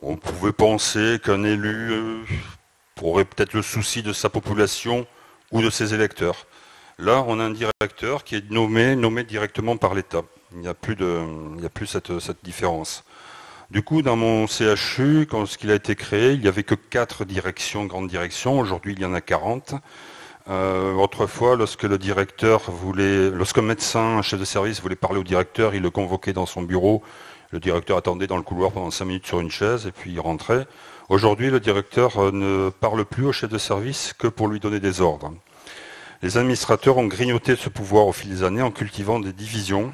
On pouvait penser qu'un élu aurait peut-être le souci de sa population ou de ses électeurs. Là, on a un directeur qui est nommé directement par l'État. Il n'y a plus cette différence. Du coup, dans mon CHU, quand ce qu'il a été créé, il n'y avait que 4 directions, grandes directions. Aujourd'hui, il y en a 40. Autrefois, lorsque un médecin, un chef de service voulait parler au directeur, il le convoquait dans son bureau. Le directeur attendait dans le couloir pendant 5 minutes sur une chaise et puis il rentrait. Aujourd'hui, le directeur ne parle plus au chef de service que pour lui donner des ordres. Les administrateurs ont grignoté ce pouvoir au fil des années en cultivant des divisions.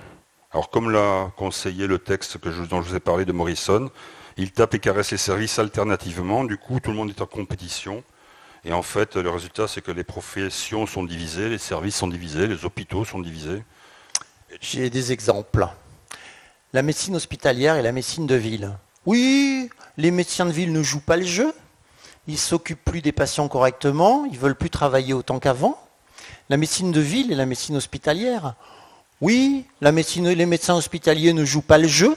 Alors, comme l'a conseillé le texte dont je vous ai parlé de Morrison, il tape et caresse les services alternativement. Du coup, tout le monde est en compétition. Et en fait, le résultat, c'est que les professions sont divisées, les services sont divisés, les hôpitaux sont divisés. J'ai des exemples. La médecine hospitalière et la médecine de ville. Oui, les médecins de ville ne jouent pas le jeu. Ils ne s'occupent plus des patients correctement. Ils ne veulent plus travailler autant qu'avant. La médecine de ville et la médecine hospitalière. Oui, les médecins hospitaliers ne jouent pas le jeu.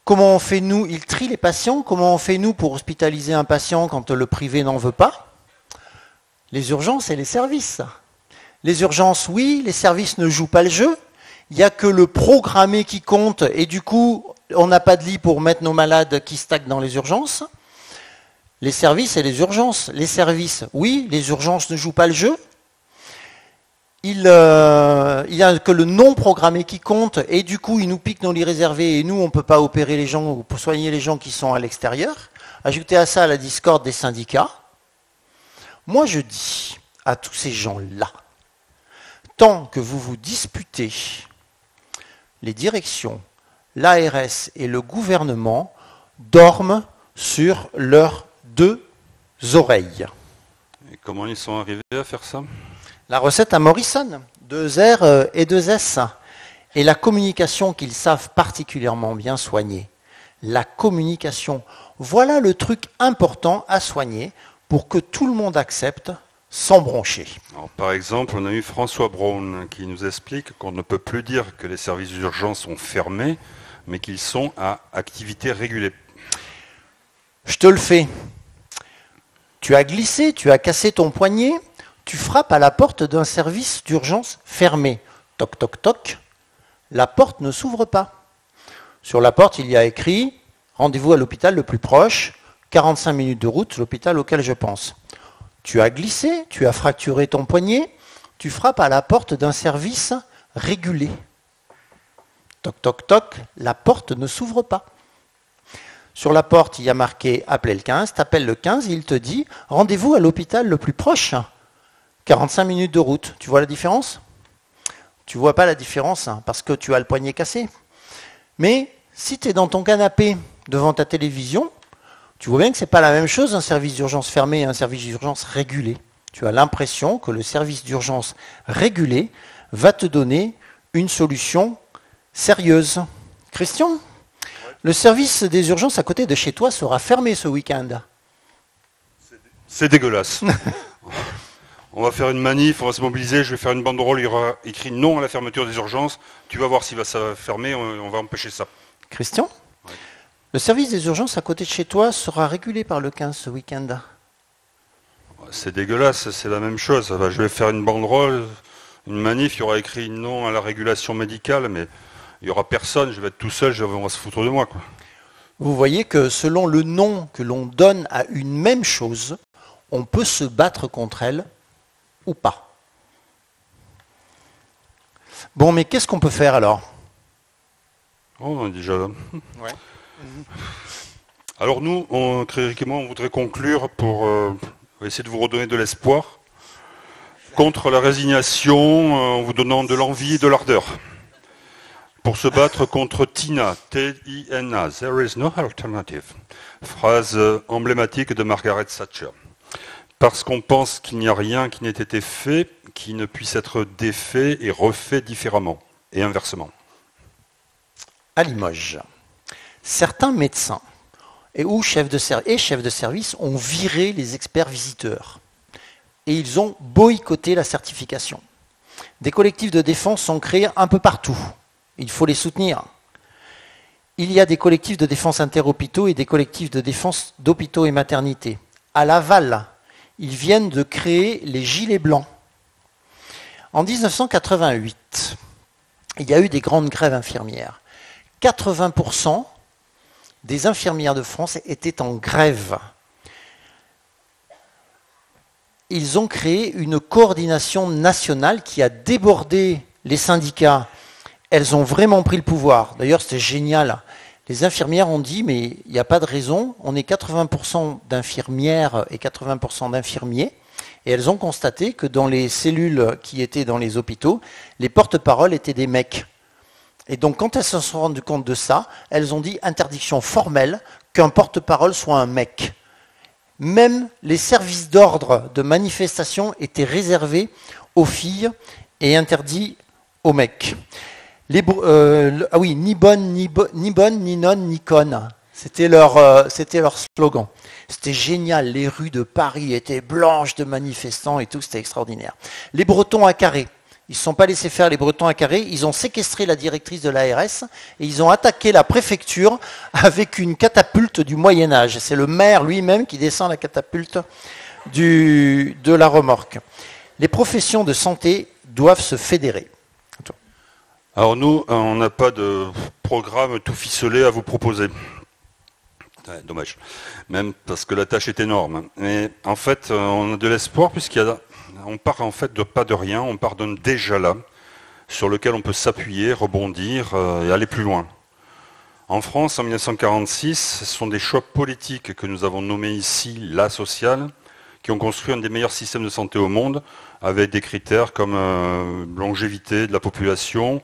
Comment on fait nous? Ils trient les patients. Comment on fait nous pour hospitaliser un patient quand le privé n'en veut pas? Les urgences et les services. Les urgences, oui, les services ne jouent pas le jeu. Il n'y a que le programmé qui compte et du coup, on n'a pas de lit pour mettre nos malades qui stagnent dans les urgences. Les services et les urgences. Les services, oui, les urgences ne jouent pas le jeu. Il n'y a que le non programmé qui compte et du coup ils nous piquent nos lits réservés et nous on ne peut pas opérer les gens ou pour soigner les gens qui sont à l'extérieur. Ajoutez à ça la discorde des syndicats. Moi je dis à tous ces gens-là, tant que vous vous disputez, les directions, l'ARS et le gouvernement dorment sur leurs 2 oreilles. Et comment ils sont arrivés à faire ça? La recette à Morrison, 2 R et 2 S. Et la communication qu'ils savent particulièrement bien soigner. La communication, voilà le truc important à soigner pour que tout le monde accepte sans broncher. Alors, par exemple, on a eu François Braun qui nous explique qu'on ne peut plus dire que les services d'urgence sont fermés, mais qu'ils sont à activité régulée. Je te le fais. Tu as glissé, tu as cassé ton poignet. Tu frappes à la porte d'un service d'urgence fermé. Toc, toc, toc. La porte ne s'ouvre pas. Sur la porte, il y a écrit « Rendez-vous à l'hôpital le plus proche, 45 minutes de route, l'hôpital auquel je pense ». Tu as glissé, tu as fracturé ton poignet, tu frappes à la porte d'un service régulé. Toc, toc, toc, la porte ne s'ouvre pas. Sur la porte, il y a marqué « Appelez le 15 », tu appelles le 15 et il te dit « Rendez-vous à l'hôpital le plus proche ». 45 minutes de route, tu vois la différence? Tu ne vois pas la différence hein, parce que tu as le poignet cassé. Mais si tu es dans ton canapé devant ta télévision, tu vois bien que ce n'est pas la même chose un service d'urgence fermé et un service d'urgence régulé. Tu as l'impression que le service d'urgence régulé va te donner une solution sérieuse. Christian, le service des urgences à côté de chez toi sera fermé ce week-end. C'est dégueulasse. On va faire une manif, on va se mobiliser, je vais faire une banderole, il y aura écrit non à la fermeture des urgences. Tu vas voir si ça va fermer, on va empêcher ça. Christian, ouais. Le service des urgences à côté de chez toi sera régulé par le 15 ce week-end. C'est dégueulasse, c'est la même chose. Je vais faire une banderole, une manif, il y aura écrit non à la régulation médicale, mais il n'y aura personne, je vais être tout seul, on va se foutre de moi, quoi. Vous voyez que selon le nom que l'on donne à une même chose, on peut se battre contre elle ou pas. Bon, mais qu'est-ce qu'on peut faire alors? Oh, on est déjà là. Ouais. Alors nous, théoriquement, on voudrait conclure pour essayer de vous redonner de l'espoir contre la résignation, en vous donnant de l'envie et de l'ardeur. pour se battre contre TINA, T-I-N-A, There is no alternative, phrase emblématique de Margaret Thatcher. Parce qu'on pense qu'il n'y a rien qui n'ait été fait, qui ne puisse être défait et refait différemment, et inversement. À Limoges, certains médecins et chefs de service ont viré les experts visiteurs et ils ont boycotté la certification. Des collectifs de défense sont créés un peu partout. Il faut les soutenir. Il y a des collectifs de défense interhôpitaux et des collectifs de défense d'hôpitaux et maternités. À Laval, ils viennent de créer les Gilets Blancs. En 1988, il y a eu des grandes grèves infirmières. 80% des infirmières de France étaient en grève. Ils ont créé une coordination nationale qui a débordé les syndicats. Elles ont vraiment pris le pouvoir. D'ailleurs, c'était génial. Les infirmières ont dit, mais il n'y a pas de raison, on est 80% d'infirmières et 80% d'infirmiers. Et elles ont constaté que dans les cellules qui étaient dans les hôpitaux, les porte-paroles étaient des mecs. Et donc, quand elles se sont rendues compte de ça, elles ont dit interdiction formelle qu'un porte-parole soit un mec. Même les services d'ordre de manifestation étaient réservés aux filles et interdits aux mecs. Ni bonne, ni nonne, ni conne. C'était leur slogan. C'était génial. Les rues de Paris étaient blanches de manifestants et tout. C'était extraordinaire. Les Bretons à Carré. Ils ne se sont pas laissés faire, les Bretons à Carré. Ils ont séquestré la directrice de l'ARS et ils ont attaqué la préfecture avec une catapulte du Moyen-Âge. C'est le maire lui-même qui descend la catapulte de la remorque. Les professions de santé doivent se fédérer. Alors nous, on n'a pas de programme tout ficelé à vous proposer. Ouais, dommage. Même parce que la tâche est énorme. Mais en fait, on a de l'espoir puisqu'on part en fait de pas de rien, on part d'un déjà là, sur lequel on peut s'appuyer, rebondir et aller plus loin. En France, en 1946, ce sont des choix politiques que nous avons nommés ici la sociale, qui ont construit un des meilleurs systèmes de santé au monde, avec des critères comme longévité de la population,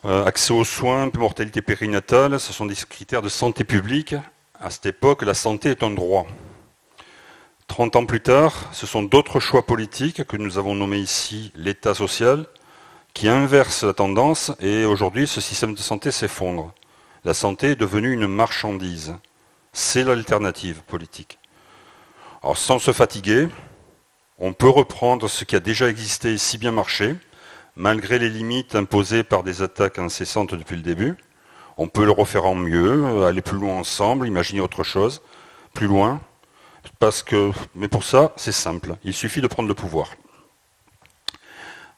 accès aux soins, mortalité périnatale. Ce sont des critères de santé publique. À cette époque, la santé est un droit. 30 ans plus tard, ce sont d'autres choix politiques que nous avons nommés ici l'État social, qui inversent la tendance et aujourd'hui ce système de santé s'effondre. La santé est devenue une marchandise. C'est l'alternative politique. Alors sans se fatiguer, on peut reprendre ce qui a déjà existé et si bien marché, malgré les limites imposées par des attaques incessantes depuis le début. On peut le refaire en mieux, aller plus loin ensemble, imaginer autre chose, plus loin. Mais pour ça, c'est simple. Il suffit de prendre le pouvoir.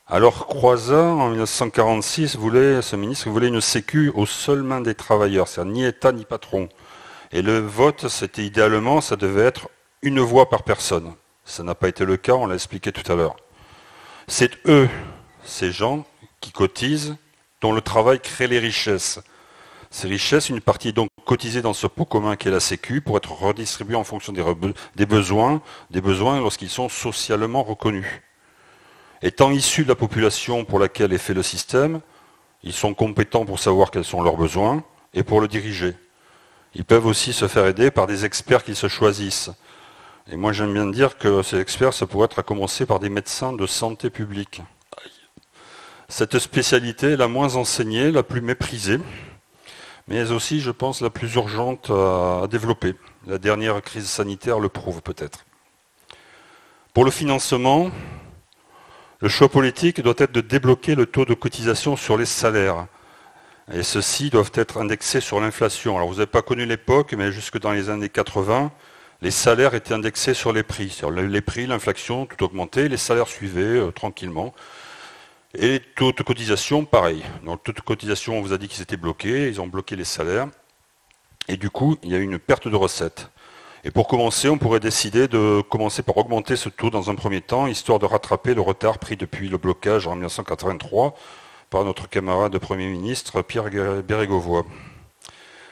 Alors Croizat, en 1946, ce ministre voulait une sécu aux seules mains des travailleurs, c'est-à-dire ni État ni patron. Et le vote, c'était idéalement, ça devait être une voix par personne. Ça n'a pas été le cas, on l'a expliqué tout à l'heure. C'est eux, ces gens qui cotisent, dont le travail crée les richesses. Ces richesses, une partie est donc cotisée dans ce pot commun qu'est la Sécu pour être redistribuée en fonction des besoins lorsqu'ils sont socialement reconnus. Étant issus de la population pour laquelle est fait le système, ils sont compétents pour savoir quels sont leurs besoins et pour le diriger. Ils peuvent aussi se faire aider par des experts qu'ils se choisissent. Et moi j'aime bien dire que ces experts, ça pourrait être à commencer par des médecins de santé publique. Cette spécialité est la moins enseignée, la plus méprisée, mais aussi, je pense, la plus urgente à développer. La dernière crise sanitaire le prouve peut-être. Pour le financement, le choix politique doit être de débloquer le taux de cotisation sur les salaires. Et ceux-ci doivent être indexés sur l'inflation. Alors vous n'avez pas connu l'époque, mais jusque dans les années 80, les salaires étaient indexés sur les prix. C'est-à-dire les prix, l'inflation, tout augmentait, les salaires suivaient tranquillement. Et taux de cotisation, pareil. Donc taux de cotisation, on vous a dit qu'ils étaient bloqués, ils ont bloqué les salaires. Et du coup, il y a eu une perte de recettes. Et pour commencer, on pourrait décider de commencer par augmenter ce taux dans un premier temps, histoire de rattraper le retard pris depuis le blocage en 1983 par notre camarade Premier ministre Pierre Bérégovoy.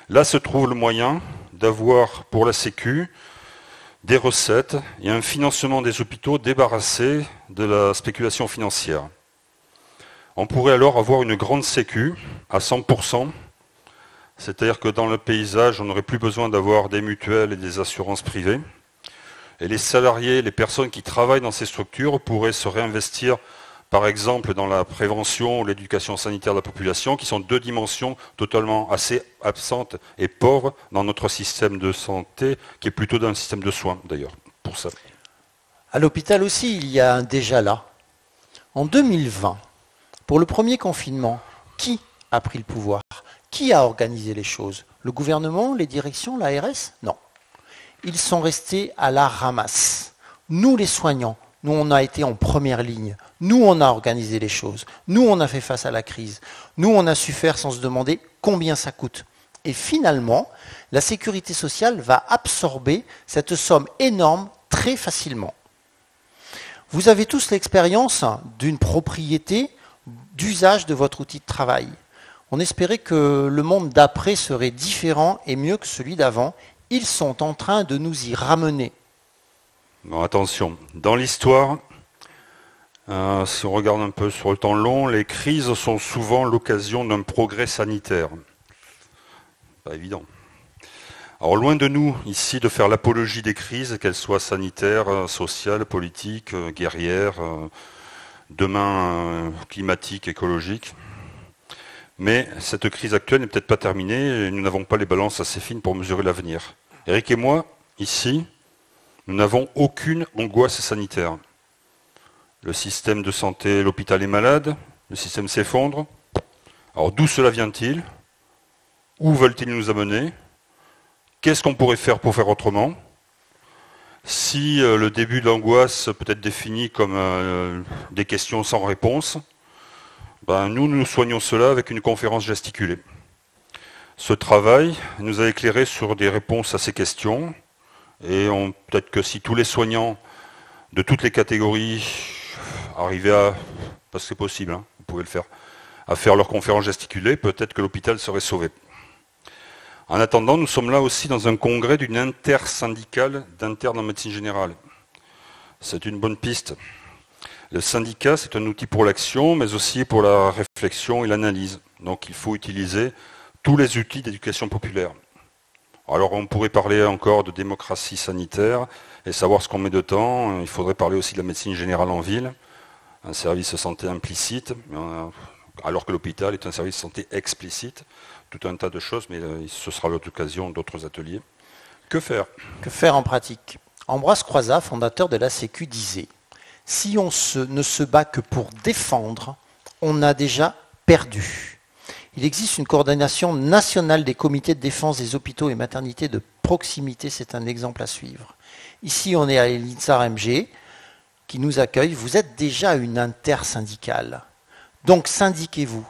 Là se trouve le moyen d'avoir pour la Sécu des recettes et un financement des hôpitaux débarrassé de la spéculation financière. On pourrait alors avoir une grande sécu à 100%, c'est-à-dire que dans le paysage, on n'aurait plus besoin d'avoir des mutuelles et des assurances privées. Et les salariés, les personnes qui travaillent dans ces structures pourraient se réinvestir, par exemple, dans la prévention ou l'éducation sanitaire de la population, qui sont deux dimensions totalement assez absentes et pauvres dans notre système de santé, qui est plutôt d'un système de soins, d'ailleurs, pour ça. À l'hôpital aussi, il y a un déjà là. En 2020, pour le premier confinement, qui a pris le pouvoir? Qui a organisé les choses? Le gouvernement, les directions, l'ARS? Non. Ils sont restés à la ramasse. Nous, les soignants, nous, on a été en première ligne. Nous, on a organisé les choses. Nous, on a fait face à la crise. Nous, on a su faire sans se demander combien ça coûte. Et finalement, la sécurité sociale va absorber cette somme énorme très facilement. Vous avez tous l'expérience d'une propriété d'usage de votre outil de travail. On espérait que le monde d'après serait différent et mieux que celui d'avant. Ils sont en train de nous y ramener. Bon, attention, dans l'histoire, si on regarde un peu sur le temps long, les crises sont souvent l'occasion d'un progrès sanitaire. Pas évident. Alors loin de nous, ici, de faire l'apologie des crises, qu'elles soient sanitaires, sociales, politiques, guerrières, demain climatiques, écologiques. Mais cette crise actuelle n'est peut-être pas terminée et nous n'avons pas les balances assez fines pour mesurer l'avenir. Eric et moi, ici, nous n'avons aucune angoisse sanitaire. Le système de santé, l'hôpital est malade, le système s'effondre. Alors d'où cela vient-il? Où veulent-ils nous amener? Qu'est-ce qu'on pourrait faire pour faire autrement? Si le début de l'angoisse peut être défini comme des questions sans réponse, nous soignons cela avec une conférence gesticulée. Ce travail nous a éclairé sur des réponses à ces questions, et peut-être que si tous les soignants de toutes les catégories arrivaient à, parce que c'est possible, hein, vous pouvez le faire, à faire leur conférence gesticulée, peut-être que l'hôpital serait sauvé. En attendant, nous sommes là aussi dans un congrès d'une intersyndicale d'internes en médecine générale. C'est une bonne piste. Le syndicat, c'est un outil pour l'action, mais aussi pour la réflexion et l'analyse. Donc il faut utiliser tous les outils d'éducation populaire. Alors on pourrait parler encore de démocratie sanitaire et savoir ce qu'on met de temps. Il faudrait parler aussi de la médecine générale en ville, un service de santé implicite, alors que l'hôpital est un service de santé explicite. Tout un tas de choses, mais ce sera l'occasion d'autres ateliers. Que faire? Que faire en pratique? Ambroise Croizat, fondateur de la Sécu, disait « Si on ne se bat que pour défendre, on a déjà perdu ». Il existe une coordination nationale des comités de défense des hôpitaux et maternités de proximité, c'est un exemple à suivre. Ici, on est à l'INSAR-MG qui nous accueille. Vous êtes déjà une intersyndicale. Donc syndiquez-vous,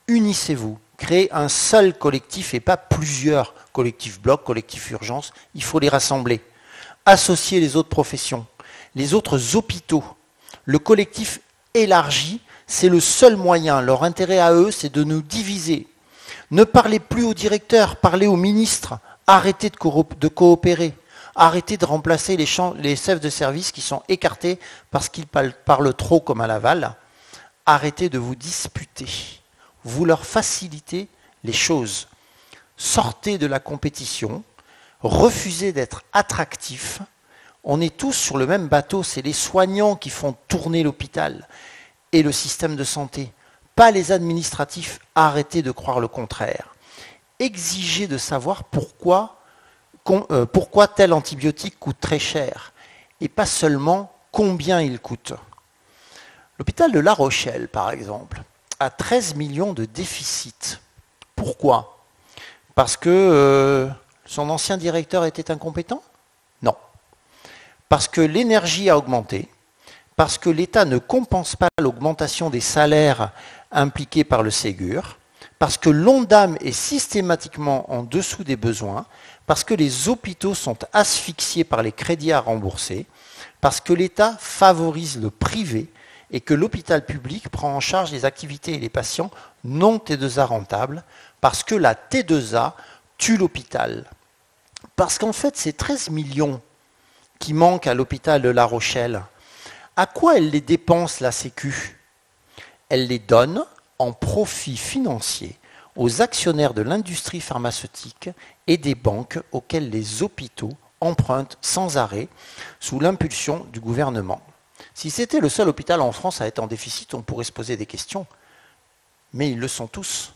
unissez-vous. Créer un seul collectif et pas plusieurs collectifs blocs, collectifs urgence. Il faut les rassembler. Associer les autres professions, les autres hôpitaux. Le collectif élargi, c'est le seul moyen. Leur intérêt à eux, c'est de nous diviser. Ne parlez plus aux directeurs, parlez aux ministres. Arrêtez de coopérer. Arrêtez de remplacer les chefs de service qui sont écartés parce qu'ils parlent trop comme à Laval. Arrêtez de vous disputer. Vous leur facilitez les choses. Sortez de la compétition, refusez d'être attractifs. On est tous sur le même bateau, c'est les soignants qui font tourner l'hôpital et le système de santé, pas les administratifs. Arrêtez de croire le contraire. Exigez de savoir pourquoi tel antibiotique coûte très cher et pas seulement combien il coûte. L'hôpital de La Rochelle, par exemple, a 13 millions de déficit. Pourquoi? Parce que son ancien directeur était incompétent? Non. Parce que l'énergie a augmenté, parce que l'État ne compense pas l'augmentation des salaires impliqués par le Ségur, parce que l'ONDAM est systématiquement en dessous des besoins, parce que les hôpitaux sont asphyxiés par les crédits à rembourser, parce que l'État favorise le privé et que l'hôpital public prend en charge les activités et les patients non T2A rentables, parce que la T2A tue l'hôpital. Parce qu'en fait, ces 13 millions qui manquent à l'hôpital de La Rochelle, à quoi elle les dépense, la Sécu? elle les donne en profit financier aux actionnaires de l'industrie pharmaceutique et des banques auxquelles les hôpitaux empruntent sans arrêt sous l'impulsion du gouvernement. Si c'était le seul hôpital en France à être en déficit, on pourrait se poser des questions, mais ils le sont tous.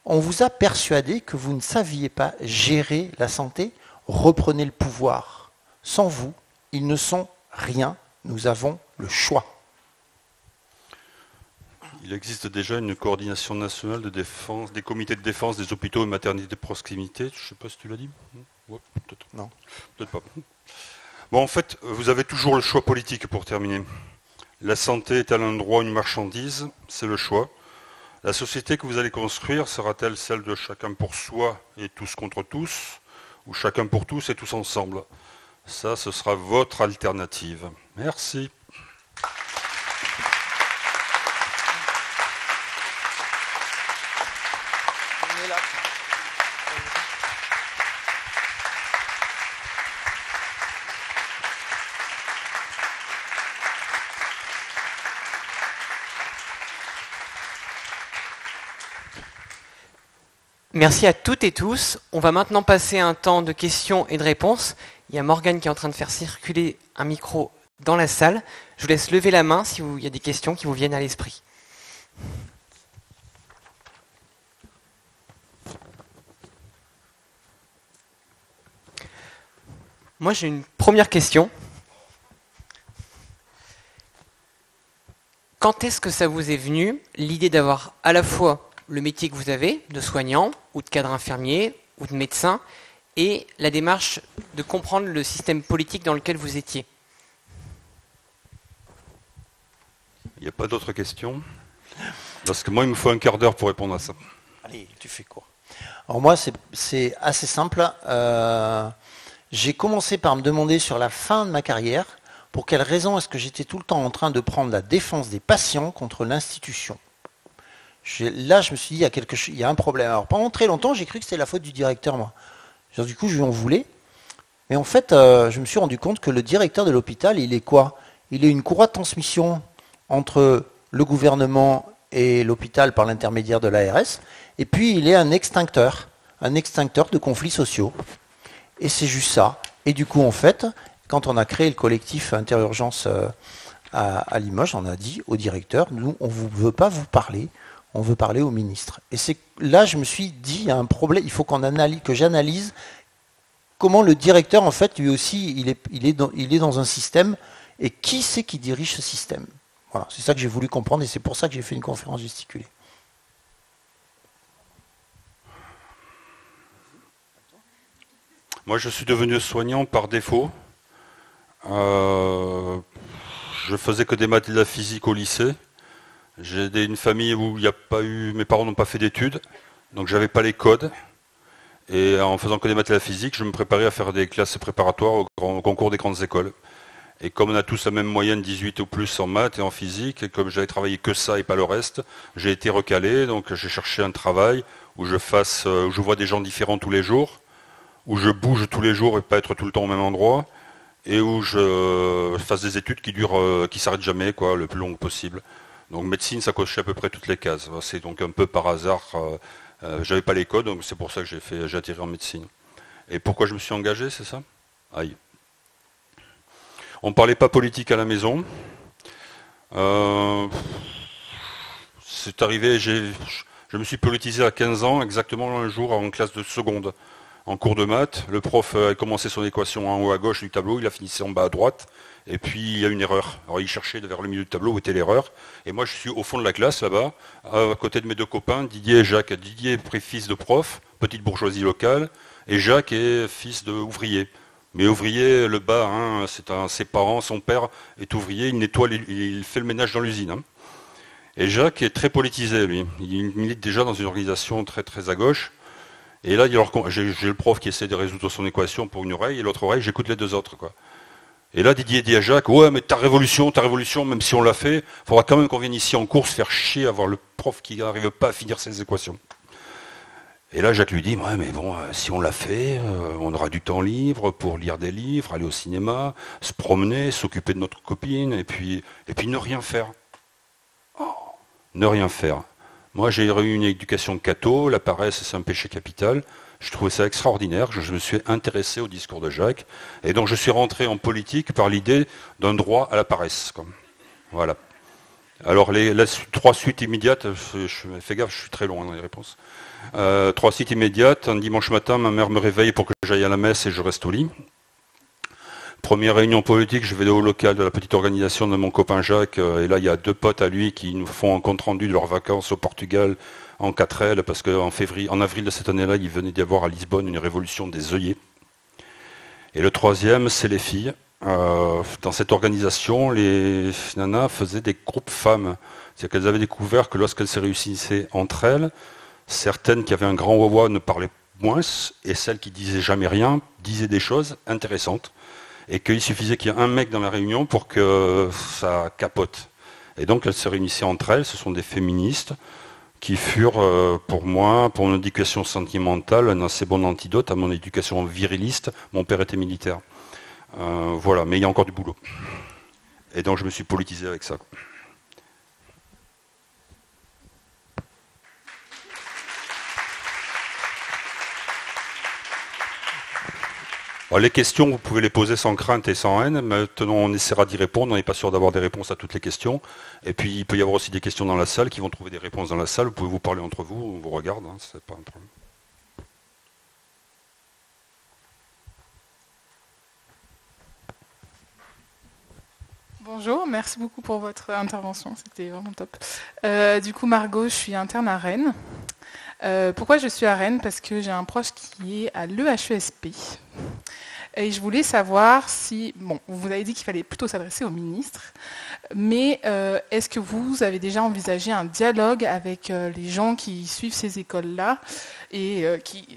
On vous a persuadé que vous ne saviez pas gérer la santé, reprenez le pouvoir. Sans vous, ils ne sont rien, nous avons le choix. Il existe déjà une coordination nationale de défense, des comités de défense des hôpitaux et maternités de proximité. Je ne sais pas si tu l'as dit. Ouais, peut-être. Non. Peut-être pas. Bon, en fait, vous avez toujours le choix politique pour terminer. La santé est-elle un droit, une marchandise? C'est le choix. La société que vous allez construire sera-t-elle celle de chacun pour soi et tous contre tous, ou chacun pour tous et tous ensemble? Ça, ce sera votre alternative. Merci. Merci à toutes et tous. On va maintenant passer un temps de questions et de réponses. Il y a Morgane qui est en train de faire circuler un micro dans la salle. Je vous laisse lever la main si il y a des questions qui vous viennent à l'esprit. Moi, j'ai une première question. Quand est-ce que ça vous est venu, l'idée d'avoir à la fois le métier que vous avez, de soignant, ou de cadre infirmier, ou de médecin, et la démarche de comprendre le système politique dans lequel vous étiez? Il n'y a pas d'autres questions? Parce que moi, il me faut un quart d'heure pour répondre à ça. Allez, tu fais quoi? Alors moi, c'est assez simple. J'ai commencé par me demander sur la fin de ma carrière, pour quelle raison est-ce que j'étais tout le temps en train de prendre la défense des patients contre l'institution. Là, je me suis dit, il y a un problème. Alors pendant très longtemps, j'ai cru que c'était la faute du directeur, moi. Genre, du coup, je lui en voulais. Mais en fait, je me suis rendu compte que le directeur de l'hôpital, il est quoi? Il est une courroie de transmission entre le gouvernement et l'hôpital par l'intermédiaire de l'ARS. Et puis, il est un extincteur de conflits sociaux. Et c'est juste ça. Et du coup, en fait, quand on a créé le collectif Interurgence à Limoges, on a dit au directeur, nous, on ne veut pas vous parler, on veut parler au ministre. Et c'est là, je me suis dit, il y a un problème, il faut que j'analyse comment le directeur, en fait, lui aussi, il est dans un système, et qui c'est qui dirige ce système? Voilà, c'est ça que j'ai voulu comprendre, et c'est pour ça que j'ai fait une conférence gesticulée. Moi, je suis devenu soignant par défaut. Je faisais que des maths et de la physique au lycée. J'ai une famille où il n'y a pas eu, mes parents n'ont pas fait d'études, donc j'avais pas les codes. Et en faisant que des maths et de la physique, je me préparais à faire des classes préparatoires au concours des grandes écoles. Et comme on a tous la même moyenne, 18 ou plus en maths et en physique, et comme j'avais travaillé que ça et pas le reste, j'ai été recalé, donc j'ai cherché un travail où je vois des gens différents tous les jours, où je bouge tous les jours et pas être tout le temps au même endroit, et où je fasse des études qui s'arrêtent jamais, quoi, le plus long possible. Donc médecine, ça cochait à peu près toutes les cases. C'est donc un peu par hasard. J'avais pas les codes, donc c'est pour ça que j'ai atterri en médecine. Et pourquoi je me suis engagé, c'est ça? Aïe. On ne parlait pas politique à la maison. C'est arrivé, je me suis politisé à 15 ans, exactement un jour en classe de seconde. En cours de maths, le prof a commencé son équation en haut à gauche du tableau, il a fini en bas à droite, et puis il y a une erreur. Alors il cherchait vers le milieu du tableau où était l'erreur, et moi je suis au fond de la classe là-bas, à côté de mes deux copains, Didier et Jacques. Didier est fils de prof, petite bourgeoisie locale, et Jacques est fils d'ouvrier. Mais ouvrier, le bas, hein, ses parents, son père est ouvrier, il nettoie, il fait le ménage dans l'usine. Hein. Et Jacques est très politisé, lui. Il milite déjà dans une organisation très très à gauche. Et là, j'ai le prof qui essaie de résoudre son équation pour une oreille, et l'autre oreille, j'écoute les deux autres, quoi. Et là, Didier dit à Jacques, ouais, mais ta révolution, même si on l'a fait, il faudra quand même qu'on vienne ici en course faire chier à voir le prof qui n'arrive pas à finir ses équations. Et là, Jacques lui dit, ouais, mais bon, si on l'a fait, on aura du temps libre pour lire des livres, aller au cinéma, se promener, s'occuper de notre copine, et puis ne rien faire. Oh. ne rien faire. Moi, j'ai eu une éducation catho, la paresse, c'est un péché capital. Je trouvais ça extraordinaire. Je me suis intéressé au discours de Jacques. Et donc, je suis rentré en politique par l'idée d'un droit à la paresse. Voilà. Alors, les 3 suites immédiates, fais gaffe, je suis très loin dans les réponses. 3 suites immédiates. Un dimanche matin, ma mère me réveille pour que j'aille à la messe et je reste au lit. Première réunion politique, je vais au local de la petite organisation de mon copain Jacques, et là il y a 2 potes à lui qui nous font un compte rendu de leurs vacances au Portugal en 4L, parce qu'en avril de cette année-là, il venait d'y avoir à Lisbonne une révolution des œillets. Et le 3e, c'est les filles. Dans cette organisation, les nanas faisaient des groupes femmes. C'est-à-dire qu'elles avaient découvert que lorsqu'elles se réussissaient entre elles, certaines qui avaient un grand wawa ne parlaient moins, et celles qui disaient jamais rien disaient des choses intéressantes. Et qu'il suffisait qu'il y ait un mec dans la réunion pour que ça capote. Et donc elles se réunissaient entre elles, ce sont des féministes qui furent pour moi, pour mon éducation sentimentale, un assez bon antidote à mon éducation viriliste. Mon père était militaire. Voilà, mais il y a encore du boulot. Et donc je me suis politisé avec ça. Alors, les questions, vous pouvez les poser sans crainte et sans haine. Maintenant, on essaiera d'y répondre. On n'est pas sûr d'avoir des réponses à toutes les questions. Et puis, il peut y avoir aussi des questions dans la salle qui vont trouver des réponses dans la salle. Vous pouvez vous parler entre vous, on vous regarde, hein, c'est pas un problème. Bonjour, merci beaucoup pour votre intervention, c'était vraiment top. Du coup, Margot, je suis interne à Rennes. Pourquoi je suis à Rennes? Parce que j'ai un proche qui est à l'EHESP. Et je voulais savoir si... Bon, vous avez dit qu'il fallait plutôt s'adresser au ministre, mais est-ce que vous avez déjà envisagé un dialogue avec les gens qui suivent ces écoles-là et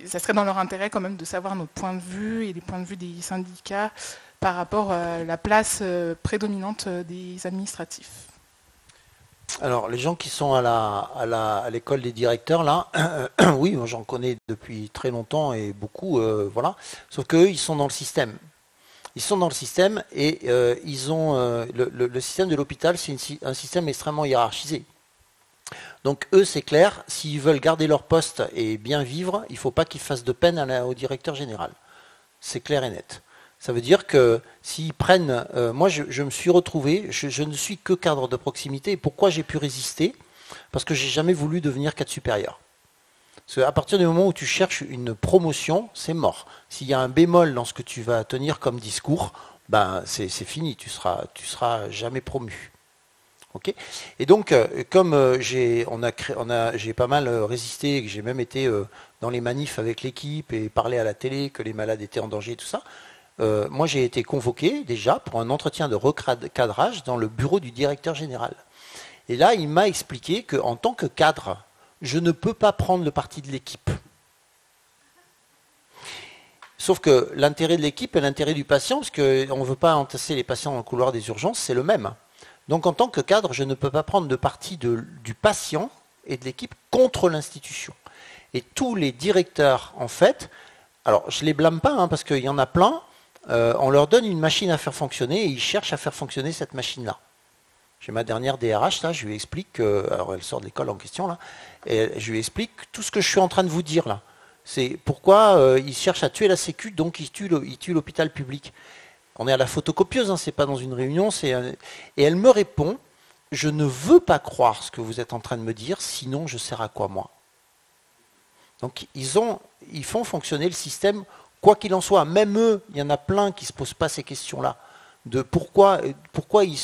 ça serait dans leur intérêt quand même de savoir notre point de vue et les points de vue des syndicats par rapport à la place prédominante des administratifs? Alors, les gens qui sont à l'école des directeurs, là, oui, moi j'en connais depuis très longtemps et beaucoup, voilà. Sauf qu'eux, ils sont dans le système. Ils sont dans le système et ils ont le système de l'hôpital, c'est un système extrêmement hiérarchisé. Donc eux, c'est clair, s'ils veulent garder leur poste et bien vivre, il ne faut pas qu'ils fassent de peine au directeur général. C'est clair et net. Ça veut dire que s'ils prennent... moi, je me suis retrouvé, je ne suis que cadre de proximité. Et pourquoi j'ai pu résister? Parce que j'ai jamais voulu devenir cadre supérieur. Parce qu'à partir du moment où tu cherches une promotion, c'est mort. S'il y a un bémol dans ce que tu vas tenir comme discours, ben c'est fini, tu seras jamais promu. Okay, et donc, comme j'ai pas mal résisté, que j'ai même été dans les manifs avec l'équipe et parlé à la télé que les malades étaient en danger et tout ça, moi j'ai été convoqué déjà pour un entretien de recadrage dans le bureau du directeur général. Et là, il m'a expliqué qu'en tant que cadre, je ne peux pas prendre le parti de l'équipe. Sauf que l'intérêt de l'équipe et l'intérêt du patient, parce qu'on ne veut pas entasser les patients dans le couloir des urgences, c'est le même. Donc en tant que cadre, je ne peux pas prendre le parti du patient et de l'équipe contre l'institution. Et tous les directeurs, en fait, alors je ne les blâme pas, parce qu'il y en a plein, on leur donne une machine à faire fonctionner et ils cherchent à faire fonctionner cette machine-là. J'ai ma dernière DRH, là, je lui explique, alors elle sort de l'école en question, là, et je lui explique tout ce que je suis en train de vous dire, là. C'est pourquoi ils cherchent à tuer la Sécu, donc ils tuent l'hôpital public. On est à la photocopieuse, c'est pas dans une réunion. Et elle me répond, je ne veux pas croire ce que vous êtes en train de me dire, sinon je sers à quoi moi? Donc ils font fonctionner le système, quoi qu'il en soit. Même eux, il y en a plein qui ne se posent pas ces questions-là. De pourquoi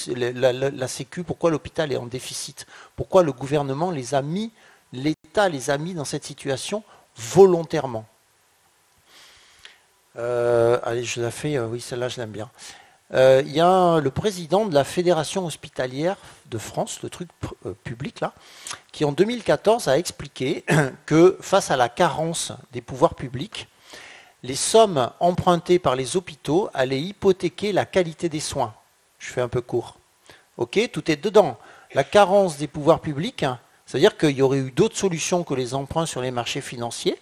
la Sécu, pourquoi l'hôpital est en déficit, pourquoi le gouvernement les a mis, l'État les a mis dans cette situation volontairement. Allez, je la fais, oui, celle-là, je l'aime bien. Il y a le président de la Fédération hospitalière de France, le truc public là, qui en 2014 a expliqué que face à la carence des pouvoirs publics, les sommes empruntées par les hôpitaux allaient hypothéquer la qualité des soins. Je fais un peu court. Ok, tout est dedans. La carence des pouvoirs publics, c'est-à-dire qu'il y aurait eu d'autres solutions que les emprunts sur les marchés financiers.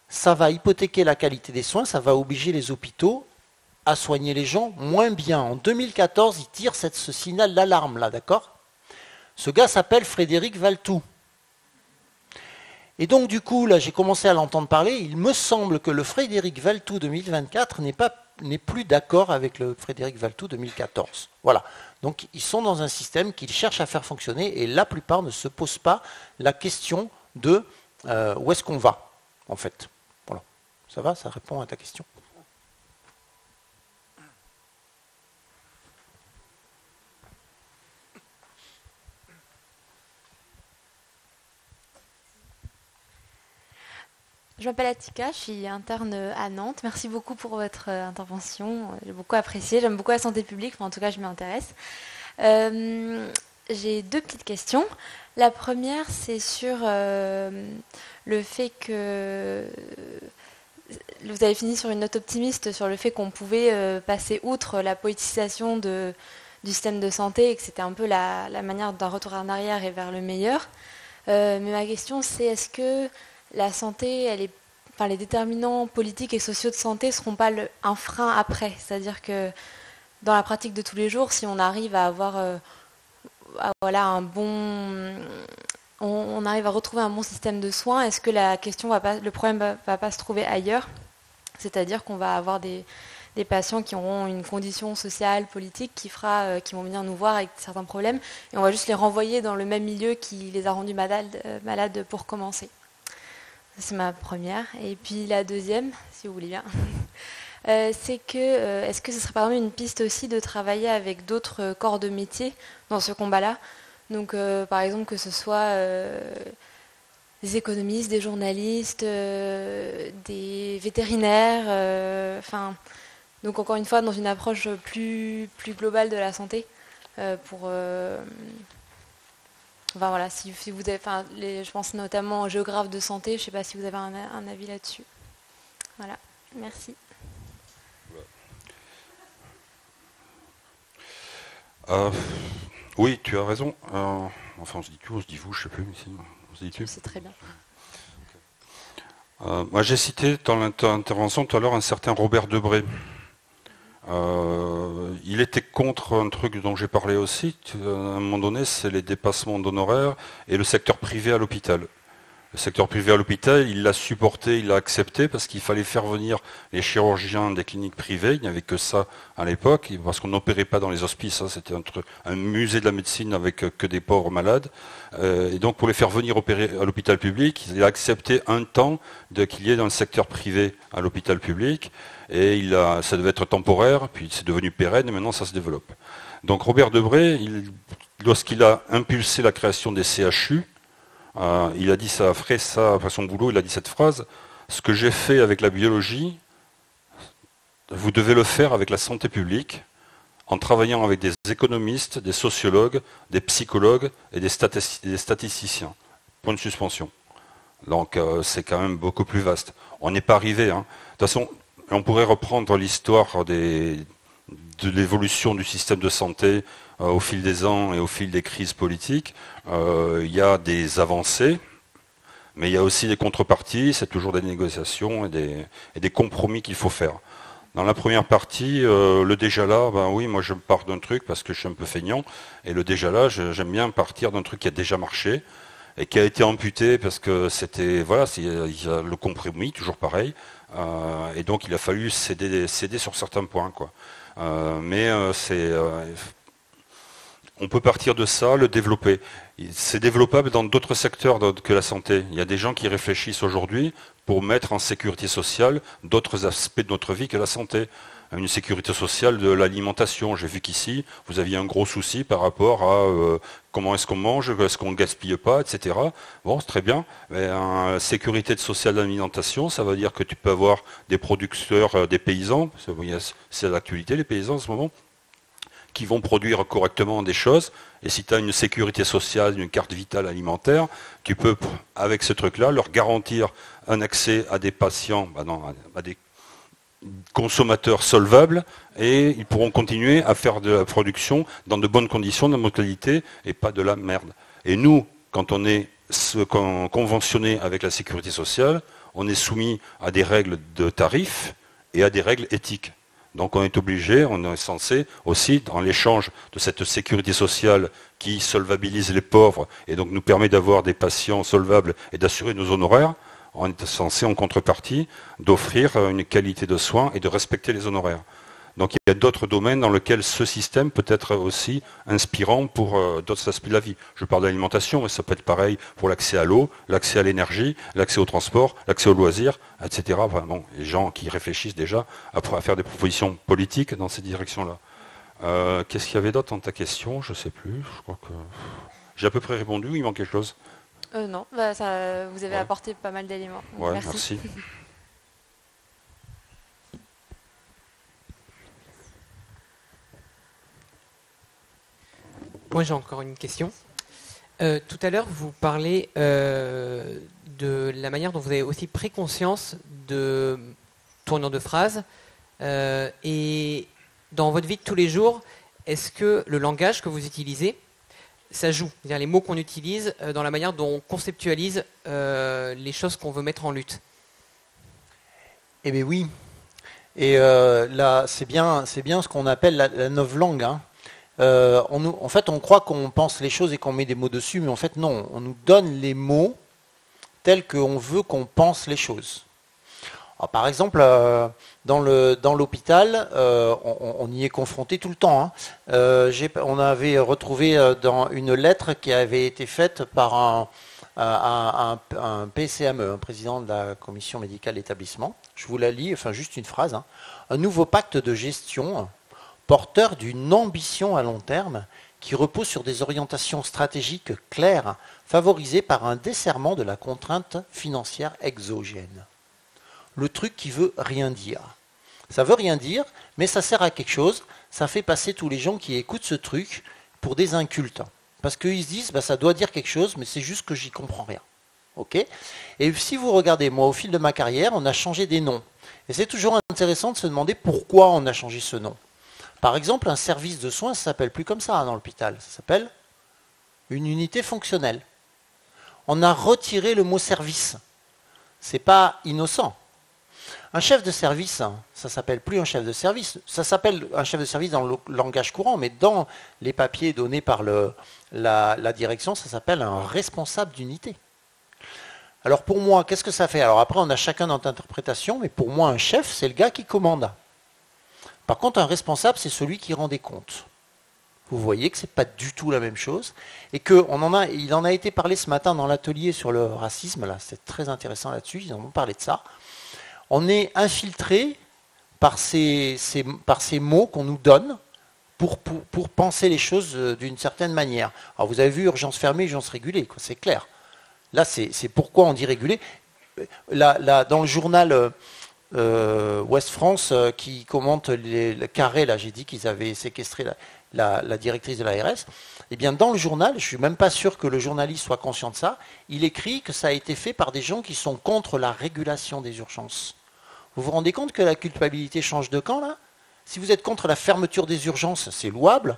Ça va hypothéquer la qualité des soins, ça va obliger les hôpitaux à soigner les gens moins bien. En 2014, ils tirent ce signal d'alarme là, d'accord? Ce gars s'appelle Frédéric Valtou. Et donc du coup, là j'ai commencé à l'entendre parler, il me semble que le Frédéric Valtou 2024 n'est plus d'accord avec le Frédéric Valtou 2014. Voilà. Donc ils sont dans un système qu'ils cherchent à faire fonctionner et la plupart ne se posent pas la question de où est-ce qu'on va, en fait. Voilà. Ça va, ça répond à ta question. Je m'appelle Atika, je suis interne à Nantes. Merci beaucoup pour votre intervention. J'ai beaucoup apprécié. J'aime beaucoup la santé publique, enfin, en tout cas, je m'y intéresse. J'ai deux petites questions. La première, c'est sur le fait que vous avez fini sur une note optimiste sur le fait qu'on pouvait passer outre la politisation du système de santé et que c'était un peu la manière d'un retour en arrière et vers le meilleur. Mais ma question, c'est est-ce que la santé, les déterminants politiques et sociaux de santé ne seront pas un frein après? C'est-à-dire que dans la pratique de tous les jours, si on arrive à avoir on arrive à retrouver un bon système de soins, est-ce que le problème ne va pas se trouver ailleurs? C'est-à-dire qu'on va avoir des patients qui auront une condition sociale, politique, qui vont venir nous voir avec certains problèmes, et on va juste les renvoyer dans le même milieu qui les a rendus malades pour commencer. C'est ma première. Et puis la deuxième, si vous voulez bien, c'est que est-ce que ce serait par exemple une piste aussi de travailler avec d'autres corps de métier dans ce combat-là? Donc par exemple que ce soit des économistes, des journalistes, des vétérinaires, donc encore une fois dans une approche plus globale de la santé pour voilà, si vous avez, je pense notamment aux géographes de santé, je ne sais pas si vous avez un avis là-dessus. Voilà, merci. Oui, tu as raison. Enfin, on se dit tu, on se dit vous, je ne sais plus. Ici. On se dit tu. C'est très bien. Moi, j'ai cité dans l'intervention tout à l'heure un certain Robert Debré. Il était contre un truc dont j'ai parlé aussi, à un moment donné, c'est les dépassements d'honoraires et le secteur privé à l'hôpital. Le secteur privé à l'hôpital, il l'a supporté, il l'a accepté parce qu'il fallait faire venir les chirurgiens des cliniques privées, il n'y avait que ça à l'époque, parce qu'on n'opérait pas dans les hospices, hein, c'était un musée de la médecine avec que des pauvres malades. Et donc pour les faire venir opérer à l'hôpital public, il a accepté un temps qu'il y ait dans le secteur privé à l'hôpital public. Et ça devait être temporaire, puis c'est devenu pérenne, et maintenant ça se développe. Donc Robert Debré, lorsqu'il a impulsé la création des CHU, il a dit ça, après son boulot, il a dit cette phrase: ce que j'ai fait avec la biologie, vous devez le faire avec la santé publique, en travaillant avec des économistes, des sociologues, des psychologues et des statisticiens. Point de suspension. Donc c'est quand même beaucoup plus vaste. On n'est pas arrivé. Hein. De toute façon, on pourrait reprendre l'histoire de l'évolution du système de santé au fil des ans et au fil des crises politiques. Il y a des avancées, mais il y a aussi des contreparties, c'est toujours des négociations et des compromis qu'il faut faire. Dans la première partie, le déjà là, ben oui, moi je pars d'un truc parce que je suis un peu feignant, et le déjà là, j'aime bien partir d'un truc qui a déjà marché, et qui a été amputé parce que c'était, voilà, il y a le compromis, toujours pareil. Et donc il a fallu céder sur certains points, quoi. On peut partir de ça, le développer. C'est développable dans d'autres secteurs que la santé. Il y a des gens qui réfléchissent aujourd'hui pour mettre en sécurité sociale d'autres aspects de notre vie que la santé. Une sécurité sociale de l'alimentation. J'ai vu qu'ici, vous aviez un gros souci par rapport à comment est-ce qu'on mange, est-ce qu'on ne gaspille pas, etc. Bon, c'est très bien. Mais sécurité sociale de l'alimentation, ça veut dire que tu peux avoir des producteurs, des paysans, c'est l'actualité, les paysans en ce moment, qui vont produire correctement des choses. Et si tu as une sécurité sociale, une carte vitale alimentaire, tu peux, avec ce truc-là, leur garantir un accès à des patients, à des consommateurs solvables, et ils pourront continuer à faire de la production dans de bonnes conditions, de bonne qualité, et pas de la merde. Et nous, quand on est conventionné avec la sécurité sociale, on est soumis à des règles de tarifs et à des règles éthiques. Donc on est obligé, on est censé aussi, dans l'échange de cette sécurité sociale qui solvabilise les pauvres et donc nous permet d'avoir des patients solvables et d'assurer nos honoraires, on est censé en contrepartie d'offrir une qualité de soins et de respecter les honoraires. Donc il y a d'autres domaines dans lesquels ce système peut être aussi inspirant pour d'autres aspects de la vie. Je parle d'alimentation, mais ça peut être pareil pour l'accès à l'eau, l'accès à l'énergie, l'accès au transport, l'accès aux loisirs, etc. Enfin, bon, les gens qui réfléchissent déjà à faire des propositions politiques dans cette direction-là. Qu'est-ce qu'il y avait d'autre dans ta question? Je ne sais plus. Je crois que j'ai à peu près répondu ou il manque quelque chose? Non, bah, ça, vous avez apporté pas mal d'éléments. Ouais, merci. Moi, j'ai encore une question. Tout à l'heure, vous parlez de la manière dont vous avez aussi pris conscience de tournure de phrases. Et dans votre vie de tous les jours, est-ce que le langage que vous utilisez, ça joue? C'est-à-dire les mots qu'on utilise dans la manière dont on conceptualise les choses qu'on veut mettre en lutte? Eh bien oui. Et là, c'est bien ce qu'on appelle la novlangue, hein. En fait, on croit qu'on pense les choses et qu'on met des mots dessus, mais en fait, non. On nous donne les mots tels qu'on veut qu'on pense les choses. Alors, par exemple, dans l'hôpital, on y est confronté tout le temps, hein. On avait retrouvé dans une lettre qui avait été faite par un PCME, un président de la commission médicale d'établissement. Je vous la lis, enfin juste une phrase, hein. Un nouveau pacte de gestion porteur d'une ambition à long terme qui repose sur des orientations stratégiques claires, favorisées par un desserrement de la contrainte financière exogène. Le truc qui veut rien dire. Ça veut rien dire, mais ça sert à quelque chose, ça fait passer tous les gens qui écoutent ce truc pour des incultes. Parce qu'ils se disent, bah, ça doit dire quelque chose, mais c'est juste que j'y comprends rien. Okay ? Et si vous regardez, moi, au fil de ma carrière, on a changé des noms. Et c'est toujours intéressant de se demander pourquoi on a changé ce nom. Par exemple, un service de soins, ça ne s'appelle plus comme ça dans l'hôpital. Ça s'appelle une unité fonctionnelle. On a retiré le mot service. Ce n'est pas innocent. Un chef de service, ça ne s'appelle plus un chef de service. Ça s'appelle un chef de service dans le langage courant, mais dans les papiers donnés par la direction, ça s'appelle un responsable d'unité. Alors pour moi, qu'est-ce que ça fait? Alors après, on a chacun notre interprétation, mais pour moi, un chef, c'est le gars qui commande. Par contre, un responsable, c'est celui qui rend des comptes. Vous voyez que ce n'est pas du tout la même chose. Et qu'il en a été parlé ce matin dans l'atelier sur le racisme, là, c'est très intéressant là-dessus, ils en ont parlé de ça. On est infiltré par ces mots qu'on nous donne pour penser les choses d'une certaine manière. Alors vous avez vu urgence fermée, urgence régulée, c'est clair. Là, c'est pourquoi on dit régulé. Là, dans le journal Ouest France qui commente le carré, là j'ai dit qu'ils avaient séquestré la directrice de l'ARS, eh bien dans le journal, je ne suis même pas sûr que le journaliste soit conscient de ça, il écrit que ça a été fait par des gens qui sont contre la régulation des urgences. Vous vous rendez compte que la culpabilité change de camp là? Si vous êtes contre la fermeture des urgences, c'est louable,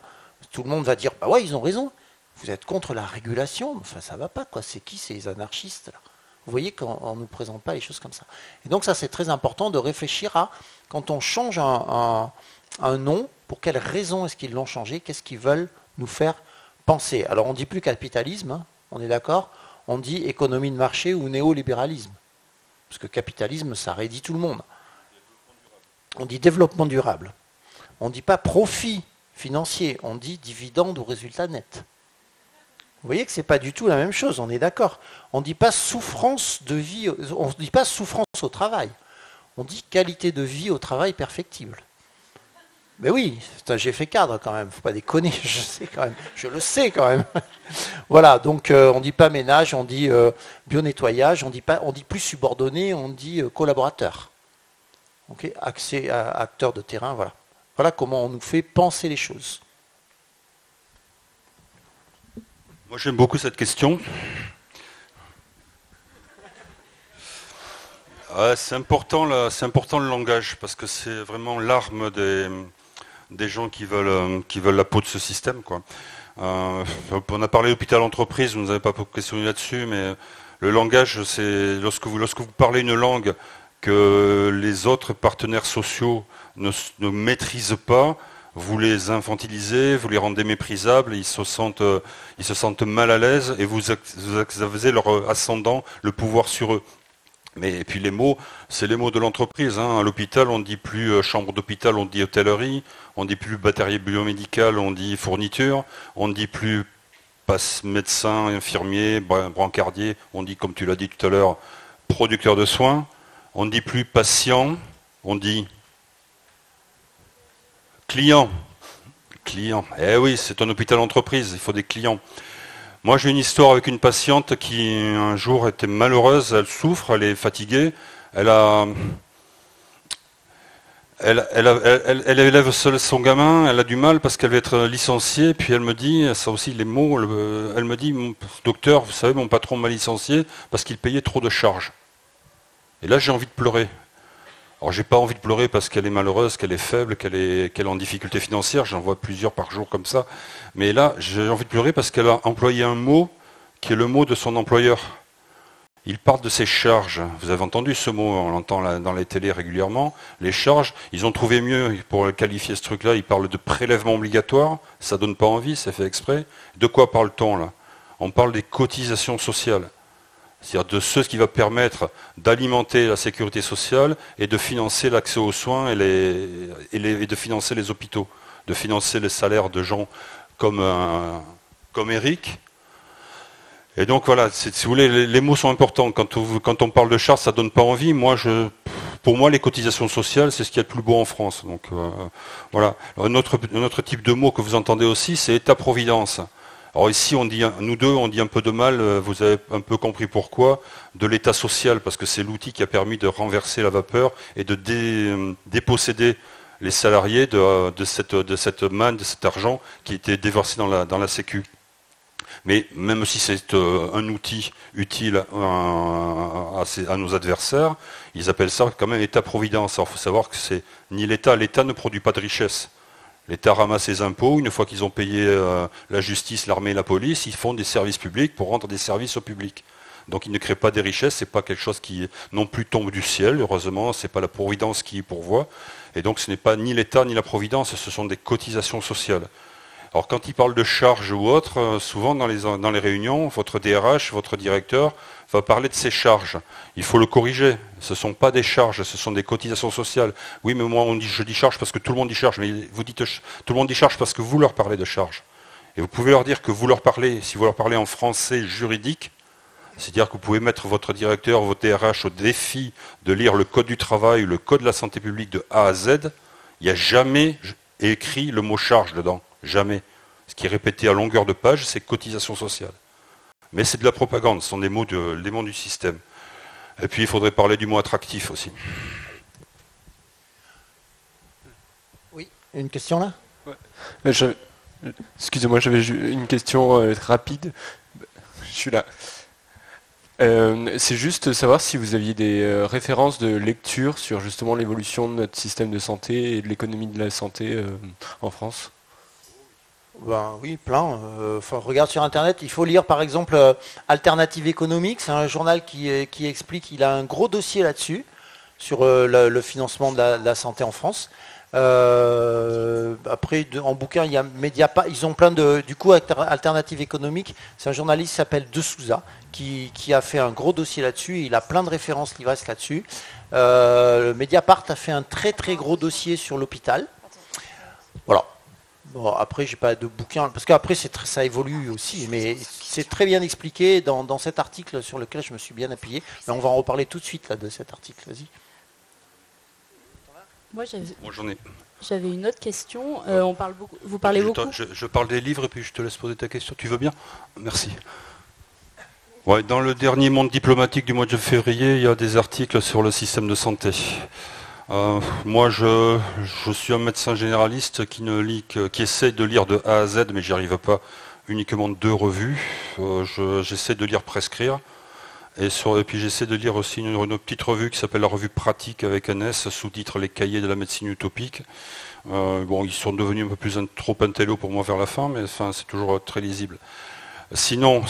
tout le monde va dire, bah ouais, ils ont raison. Vous êtes contre la régulation, enfin ça va pas quoi, c'est qui ces anarchistes là? Vous voyez qu'on ne nous présente pas les choses comme ça. Et donc ça c'est très important de réfléchir à, quand on change un nom, pour quelles raisons est-ce qu'ils l'ont changé, qu'est-ce qu'ils veulent nous faire penser. Alors on ne dit plus capitalisme, hein, on est d'accord, on dit économie de marché ou néolibéralisme. Parce que capitalisme, ça rédit tout le monde. On dit développement durable. On ne dit pas profit financier, on dit dividende ou résultat net. Vous voyez que ce n'est pas du tout la même chose, on est d'accord. On ne dit pas souffrance de vie, on ne dit pas souffrance au travail. On dit qualité de vie au travail perfectible. Mais oui, j'ai fait cadre quand même, il ne faut pas déconner, je le sais quand même. Voilà, donc on ne dit pas ménage, on dit bio-nettoyage, on dit plus subordonné, on dit collaborateur. Okay, accès à acteurs de terrain, voilà. Voilà comment on nous fait penser les choses. Moi j'aime beaucoup cette question. C'est important le langage, parce que c'est vraiment l'arme des gens qui veulent la peau de ce système, quoi. On a parlé hôpital-entreprise, vous ne nous avez pas questionné là-dessus, mais le langage, c'est lorsque vous parlez une langue que les autres partenaires sociaux ne maîtrisent pas, vous les infantilisez, vous les rendez méprisables, ils se sentent mal à l'aise et vous avez leur ascendant, le pouvoir sur eux. Mais et puis les mots, c'est les mots de l'entreprise. À l'hôpital, on ne dit plus chambre d'hôpital, on dit hôtellerie, on ne dit plus batterie biomédicale, on dit fourniture, on ne dit plus médecin, infirmier, brancardier, on dit, comme tu l'as dit tout à l'heure, producteur de soins, on ne dit plus patient, on dit client. Client. Eh oui, c'est un hôpital entreprise, il faut des clients. Moi, j'ai une histoire avec une patiente qui, un jour, était malheureuse, elle souffre, elle est fatiguée, elle élève seule son gamin, elle a du mal parce qu'elle va être licenciée, puis elle me dit, ça aussi les mots, elle me dit, docteur, vous savez, mon patron m'a licencié parce qu'il payait trop de charges. Et là, j'ai envie de pleurer. Alors, j'ai pas envie de pleurer parce qu'elle est malheureuse, qu'elle est faible, qu'elle est en difficulté financière, j'en vois plusieurs par jour comme ça. Mais là, j'ai envie de pleurer parce qu'elle a employé un mot qui est le mot de son employeur. Il parle de ses charges. Vous avez entendu ce mot, on l'entend dans les télés régulièrement. Les charges, ils ont trouvé mieux pour qualifier ce truc-là. Ils parlent de prélèvement obligatoire. Ça donne pas envie, c'est fait exprès. De quoi parle-t-on là? On parle des cotisations sociales. C'est-à-dire de ce qui va permettre d'alimenter la sécurité sociale et de financer l'accès aux soins et de financer les hôpitaux, de financer les salaires de gens comme Eric. Et donc voilà, si vous voulez, les mots sont importants. Quand on parle de charges, ça donne pas envie. Pour moi, les cotisations sociales, c'est ce qu'il y a de plus beau en France. Donc voilà. Un autre type de mot que vous entendez aussi, c'est État-providence. Alors ici, nous deux, on dit un peu de mal, vous avez un peu compris pourquoi, de l'État social, parce que c'est l'outil qui a permis de renverser la vapeur et de déposséder les salariés de cette manne, de cet argent qui était déversé dans la Sécu. Mais même si c'est un outil utile à nos adversaires, ils appellent ça quand même État-providence. Alors il faut savoir que c'est ni l'État ne produit pas de richesse. L'État ramasse ses impôts, une fois qu'ils ont payé la justice, l'armée et la police, ils font des services publics pour rendre des services au public. Donc ils ne créent pas des richesses, c'est pas quelque chose qui non plus tombe du ciel, heureusement, c'est pas la providence qui y pourvoit. Et donc ce n'est pas ni l'État ni la providence, ce sont des cotisations sociales. Alors quand ils parlent de charges ou autres, souvent dans les réunions, votre DRH, votre directeur, va parler de ces charges. Il faut le corriger. Ce ne sont pas des charges, ce sont des cotisations sociales. Oui, mais moi, je dis charge parce que tout le monde dit charge. Mais vous dites tout le monde dit charge parce que vous leur parlez de charge. Et vous pouvez leur dire que vous leur parlez, si vous leur parlez en français juridique, c'est-à-dire que vous pouvez mettre votre directeur, votre DRH au défi de lire le code du travail, le code de la santé publique de A à Z. Il n'y a jamais écrit le mot charge dedans. Jamais. Ce qui est répété à longueur de page, c'est cotisation sociale. Mais c'est de la propagande, ce sont des mots du système. Et puis il faudrait parler du mot attractif aussi. Oui, une question là? Ouais. Excusez-moi, j'avais une question rapide. Je suis là. C'est juste savoir si vous aviez des références de lecture sur justement l'évolution de notre système de santé et de l'économie de la santé en France. Ben oui, plein. Regarde sur Internet, il faut lire par exemple Alternative économique, c'est un journal qui explique, il a un gros dossier là-dessus, sur le financement de la santé en France. Après, en bouquin, il y a Mediapart, ils ont plein de... Du coup, Alternative économique, c'est un journaliste qui s'appelle De Souza, qui a fait un gros dossier là-dessus, il a plein de références livresques là-dessus. Mediapart a fait un très très gros dossier sur l'hôpital. Voilà. Bon, après, j'ai pas de bouquin, parce qu'après, ça évolue aussi, mais c'est très bien expliqué dans cet article sur lequel je me suis bien appuyé. Mais on va en reparler tout de suite là, de cet article. Vas-y. Moi, j'en ai. J'avais une autre question. Vous parlez beaucoup. Je parle des livres et puis je te laisse poser ta question. Tu veux bien? Merci. Ouais, dans le dernier Monde diplomatique du mois de février, il y a des articles sur le système de santé. Moi, je suis un médecin généraliste qui essaie de lire de A à Z, mais j'y arrive pas, uniquement 2 revues. J'essaie de lire Prescrire. Et puis j'essaie de lire aussi une petite revue qui s'appelle la revue Pratique avec un S, sous-titre Les cahiers de la médecine utopique. Bon, ils sont devenus un peu trop intello pour moi vers la fin, mais enfin, c'est toujours très lisible. Sinon,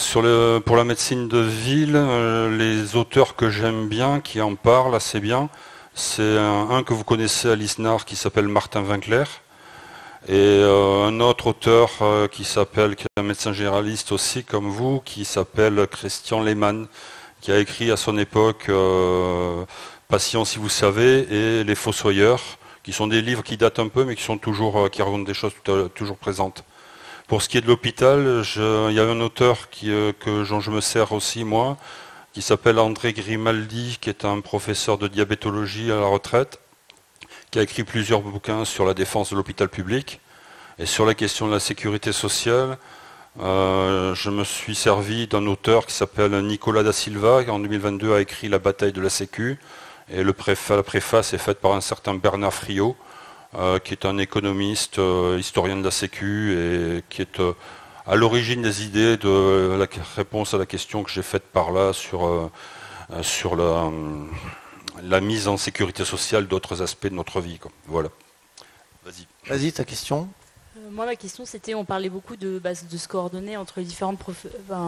pour la médecine de ville, les auteurs que j'aime bien, qui en parlent assez bien, c'est un que vous connaissez à l'ISNAR qui s'appelle Martin Winkler, et un autre auteur qui est un médecin généraliste aussi comme vous, qui s'appelle Christian Lehmann, qui a écrit à son époque Patient si vous savez et Les Fossoyeurs, qui sont des livres qui datent un peu mais qui racontent des choses toujours présentes. Pour ce qui est de l'hôpital, il y a un auteur dont je me sers aussi moi, qui s'appelle André Grimaldi, qui est un professeur de diabétologie à la retraite, qui a écrit plusieurs bouquins sur la défense de l'hôpital public. Et sur la question de la sécurité sociale, je me suis servi d'un auteur qui s'appelle Nicolas da Silva, qui en 2022 a écrit La bataille de la Sécu. Et la préface est faite par un certain Bernard Friot, qui est un économiste, historien de la Sécu, et qui est à l'origine des idées de la réponse à la question que j'ai faite par là sur la mise en sécurité sociale d'autres aspects de notre vie, quoi. Voilà. Vas-y. Vas-y, ta question. Moi, ma question, c'était, on parlait beaucoup de se coordonner entre les différents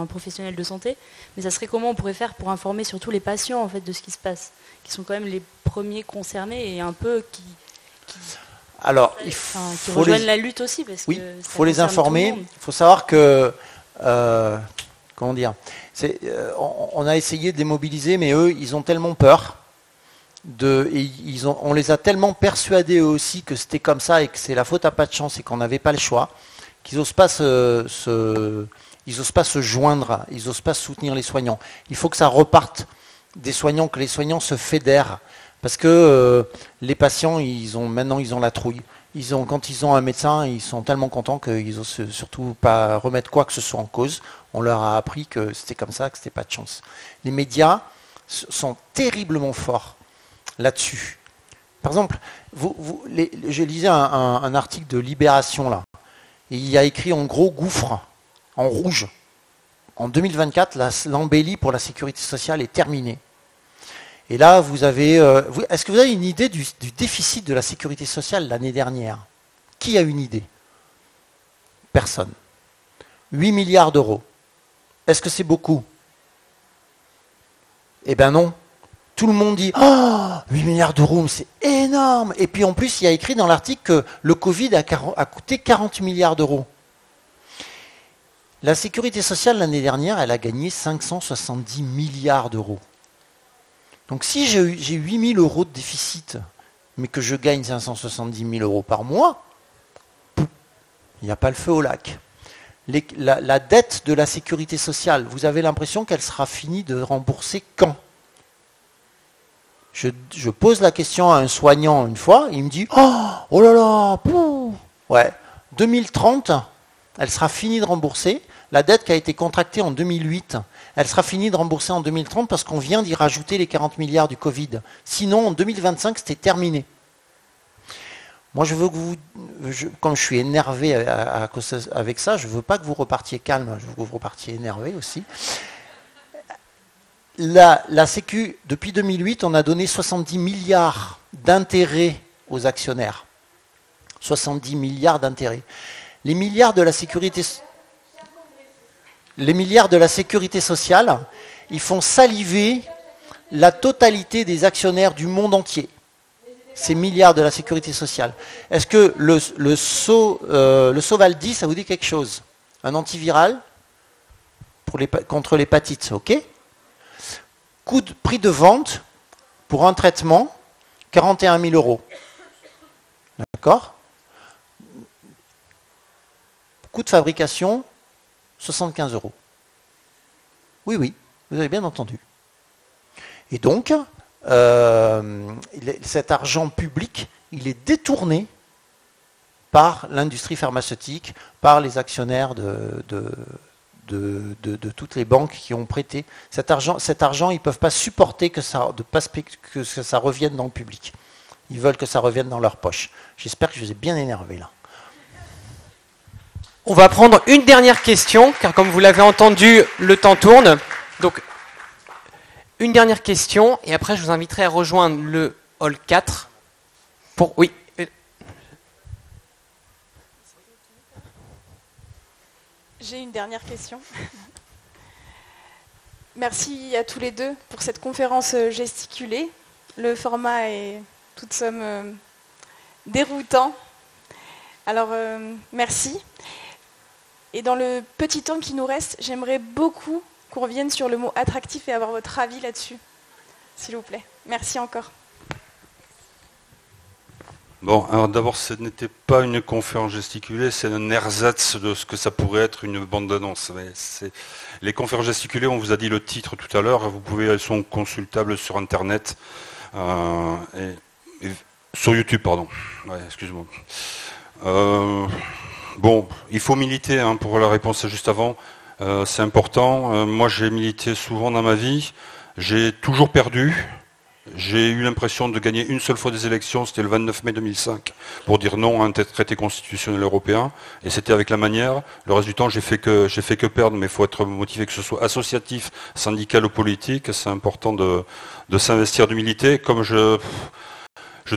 professionnels de santé, mais ça serait comment on pourrait faire pour informer surtout les patients en fait, de ce qui se passe, qui sont quand même les premiers concernés et un peu qui rejoignent la lutte aussi. Parce oui, que il faut les informer. Il faut savoir que, comment dire, on a essayé de les mobiliser, mais eux, ils ont tellement peur. On les a tellement persuadés eux aussi que c'était comme ça et que c'est la faute à pas de chance et qu'on n'avait pas le choix, qu'ils n'osent pas ils n'osent pas se joindre, ils n'osent pas soutenir les soignants. Il faut que ça reparte des soignants, que les soignants se fédèrent, parce que les patients, maintenant ils ont la trouille. Quand ils ont un médecin, ils sont tellement contents qu'ils n'osent surtout pas remettre quoi que ce soit en cause. On leur a appris que c'était comme ça, que c'était pas de chance. Les médias sont terriblement forts là-dessus. Par exemple, je lisais un article de Libération là, et il y a écrit en gros gouffre, en rouge. En 2024, l'embellie pour la sécurité sociale est terminée. Et là, est-ce que vous avez une idée du déficit de la sécurité sociale l'année dernière? Qui a une idée? Personne. 8 milliards d'euros. Est-ce que c'est beaucoup? Eh bien non. Tout le monde dit « Oh, 8 milliards d'euros, c'est énorme !» Et puis en plus, il y a écrit dans l'article que le Covid a coûté 40 milliards d'euros. La sécurité sociale, l'année dernière, elle a gagné 570 milliards d'euros. Donc si j'ai 8 000 euros de déficit, mais que je gagne 570 000 euros par mois, il n'y a pas le feu au lac. La dette de la sécurité sociale, vous avez l'impression qu'elle sera finie de rembourser quand ? Je pose la question à un soignant une fois, il me dit « Oh là là, pouh !» Ouais, 2030, elle sera finie de rembourser. La dette qui a été contractée en 2008, elle sera finie de rembourser en 2030 parce qu'on vient d'y rajouter les 40 milliards du Covid. Sinon, en 2025, c'était terminé. Moi, je veux que comme je suis énervé avec ça, je ne veux pas que vous repartiez calme, je veux que vous repartiez énervé aussi. La Sécu, depuis 2008, on a donné 70 milliards d'intérêts aux actionnaires. 70 milliards d'intérêts. Les milliards de la sécurité sociale, ils font saliver la totalité des actionnaires du monde entier. Ces milliards de la sécurité sociale. Est-ce que le Sovaldi, ça vous dit quelque chose? Un antiviral contre l'hépatite, ok? Prix de vente pour un traitement, 41 000 euros. D'accord? Coût de fabrication, 75 euros. Oui, oui, vous avez bien entendu. Et donc, cet argent public, il est détourné par l'industrie pharmautique, par les actionnaires de toutes les banques qui ont prêté. Cet argent, ils ne peuvent pas supporter que ça revienne dans le public. Ils veulent que ça revienne dans leur poche. J'espère que je vous ai bien énervé là. On va prendre une dernière question, car comme vous l'avez entendu, le temps tourne. Donc, une dernière question, et après je vous inviterai à rejoindre le hall 4 pour... Oui. J'ai une dernière question. Merci à tous les deux pour cette conférence gesticulée. Le format est toute somme déroutant. Alors, merci. Et dans le petit temps qui nous reste, j'aimerais beaucoup qu'on revienne sur le mot attractif et avoir votre avis là-dessus, s'il vous plaît. Merci encore. Bon, alors d'abord, ce n'était pas une conférence gesticulée, c'est un ersatz de ce que ça pourrait être une bande-annonce. Les conférences gesticulées, on vous a dit le titre tout à l'heure, elles sont consultables sur Internet, et sur YouTube, pardon. Ouais, excuse-moi. Bon, il faut militer, hein, pour la réponse juste avant, c'est important. Moi, j'ai milité souvent dans ma vie, j'ai toujours perdu. J'ai eu l'impression de gagner une seule fois des élections, c'était le 29 mai 2005, pour dire non à un traité constitutionnel européen, et c'était avec la manière. Le reste du temps, j'ai fait que perdre, mais il faut être motivé, que ce soit associatif, syndical ou politique. C'est important de s'investir d'humilité. Comme je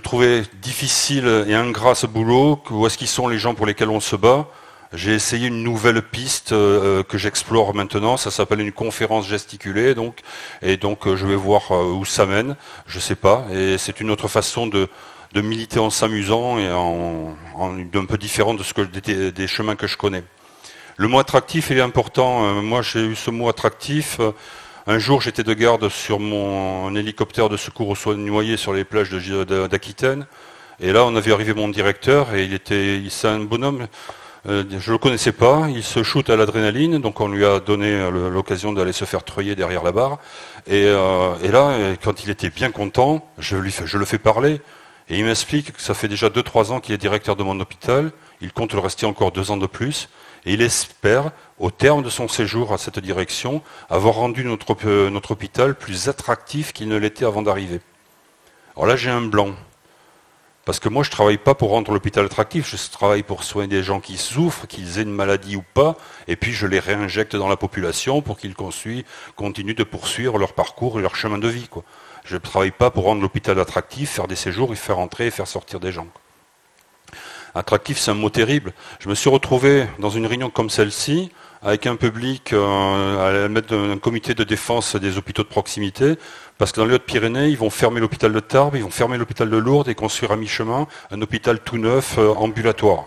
trouvais difficile et ingrat ce boulot, où est-ce qu'ils sont les gens pour lesquels on se bat. J'ai essayé une nouvelle piste que j'explore maintenant, ça s'appelle une conférence gesticulée, et donc je vais voir où ça mène, je sais pas, et c'est une autre façon de militer en s'amusant et d'un peu différent des chemins que je connais. Le mot attractif, il est important. Moi, j'ai eu ce mot attractif. Un jour, j'étais de garde sur mon hélicoptère de secours aux soins noyés sur les plages d'Aquitaine, et là, on avait arrivé mon directeur, et c'est un bonhomme. Je le connaissais pas, il se shoot à l'adrénaline, donc on lui a donné l'occasion d'aller se faire treuiller derrière la barre. Et là, quand il était bien content, je le fais parler, et il m'explique que ça fait déjà 2-3 ans qu'il est directeur de mon hôpital, il compte le rester encore 2 ans de plus, et il espère, au terme de son séjour à cette direction, avoir rendu notre hôpital plus attractif qu'il ne l'était avant d'arriver. Alors là, j'ai un blanc. Parce que moi, je ne travaille pas pour rendre l'hôpital attractif, je travaille pour soigner des gens qui souffrent, qu'ils aient une maladie ou pas, et puis je les réinjecte dans la population pour qu'ils continuent de poursuivre leur parcours et leur chemin de vie, quoi. Je ne travaille pas pour rendre l'hôpital attractif, faire des séjours, y faire entrer et faire sortir des gens. Attractif, c'est un mot terrible. Je me suis retrouvé dans une réunion comme celle-ci, avec un public, à la mettre d'un comité de défense des hôpitaux de proximité, parce que dans les Hautes-Pyrénées, ils vont fermer l'hôpital de Tarbes, ils vont fermer l'hôpital de Lourdes et construire à mi-chemin un hôpital tout neuf, ambulatoire,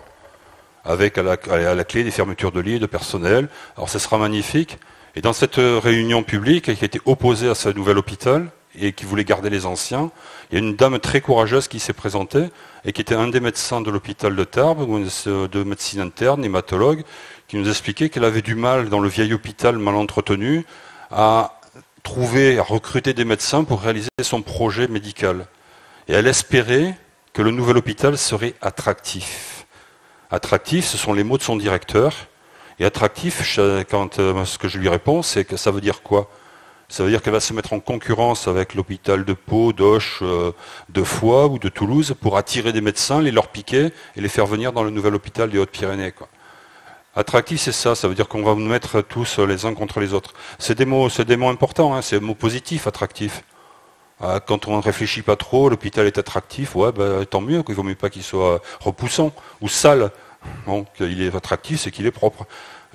avec à la clé des fermetures de lits et de personnel. Alors ce sera magnifique. Et dans cette réunion publique, qui était opposée à ce nouvel hôpital, et qui voulait garder les anciens, il y a une dame très courageuse qui s'est présentée, et qui était un des médecins de l'hôpital de Tarbes, de médecine interne, hématologue, qui nous expliquait qu'elle avait du mal, dans le vieil hôpital mal entretenu, à recruter des médecins pour réaliser son projet médical. Et elle espérait que le nouvel hôpital serait attractif. Attractif, ce sont les mots de son directeur. Et attractif, ce que je lui réponds, c'est que ça veut dire quoi? Ça veut dire qu'elle va se mettre en concurrence avec l'hôpital de Pau, d'Auch, de Foix ou de Toulouse pour attirer des médecins, les leur piquer et les faire venir dans le nouvel hôpital des Hautes-Pyrénées, quoi. Attractif, c'est ça veut dire qu'on va nous mettre tous les uns contre les autres. C'est des mots importants, hein, c'est des mots positifs, attractifs. Quand on ne réfléchit pas trop, l'hôpital est attractif, ouais, tant mieux, qu'il ne vaut mieux pas qu'il soit repoussant ou sale. Bon, qu'il est attractif, c'est qu'il est propre.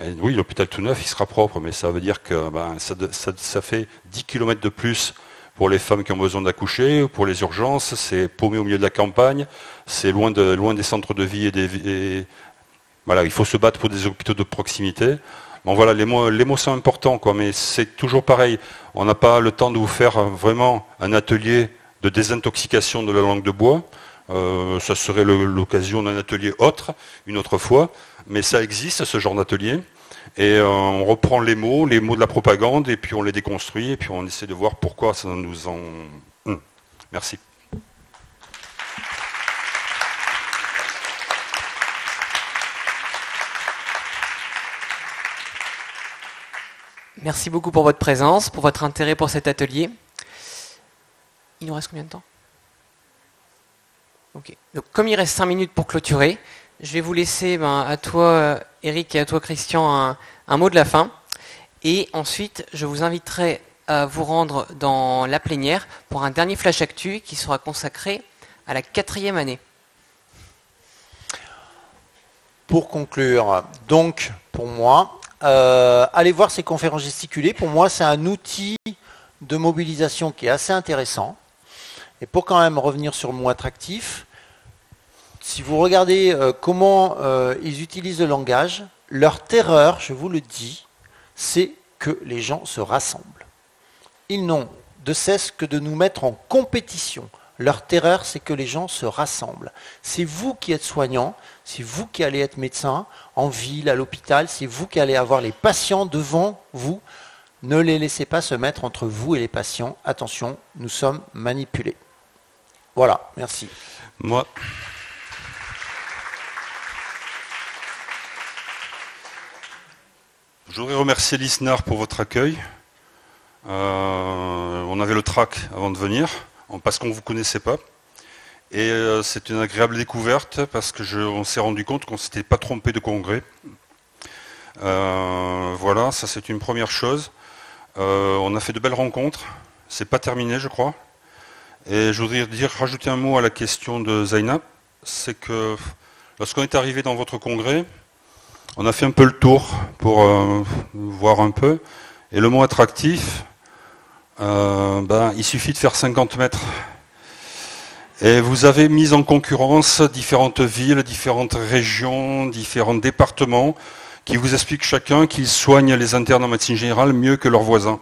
Et oui, l'hôpital tout neuf, il sera propre, mais ça veut dire que ça fait 10 km de plus pour les femmes qui ont besoin d'accoucher, pour les urgences, c'est paumé au milieu de la campagne, c'est loin des centres de vie voilà, il faut se battre pour des hôpitaux de proximité. Bon voilà, les mots sont importants, quoi, mais c'est toujours pareil. On n'a pas le temps de vous faire vraiment un atelier de désintoxication de la langue de bois. Ça serait l'occasion d'un atelier autre, une autre fois. Mais ça existe, ce genre d'atelier. Et on reprend les mots de la propagande, et puis on les déconstruit, et puis on essaie de voir pourquoi ça nous en... Merci. Merci beaucoup pour votre présence, pour votre intérêt pour cet atelier. Il nous reste combien de temps? Ok. Donc, comme il reste 5 minutes pour clôturer, je vais vous laisser à toi, Eric, et à toi, Christian, un mot de la fin. Et ensuite, je vous inviterai à vous rendre dans la plénière pour un dernier flash actu qui sera consacré à la 4e année. Pour conclure, donc, pour moi, allez voir ces conférences gesticulées. Pour moi, c'est un outil de mobilisation qui est assez intéressant. Et pour quand même revenir sur le mot attractif, si vous regardez comment ils utilisent le langage, leur terreur, je vous le dis, c'est que les gens se rassemblent. Ils n'ont de cesse que de nous mettre en compétition. Leur terreur, c'est que les gens se rassemblent. C'est vous qui êtes soignant, c'est vous qui allez être médecin, en ville, à l'hôpital, c'est vous qui allez avoir les patients devant vous. Ne les laissez pas se mettre entre vous et les patients. Attention, nous sommes manipulés. Voilà, merci. Moi, je voudrais remercier l'ISNAR pour votre accueil. On avait le trac avant de venir, parce qu'on ne vous connaissait pas. Et c'est une agréable découverte parce qu'on s'est rendu compte qu'on ne s'était pas trompé de congrès. Voilà, ça c'est une première chose. On a fait de belles rencontres. C'est pas terminé, je crois. Et je voudrais rajouter un mot à la question de Zainab. C'est que lorsqu'on est arrivé dans votre congrès, on a fait un peu le tour pour voir un peu. Et le mot attractif, il suffit de faire 50 mètres. Et vous avez mis en concurrence différentes villes, différentes régions, différents départements qui vous expliquent chacun qu'ils soignent les internes en médecine générale mieux que leurs voisins.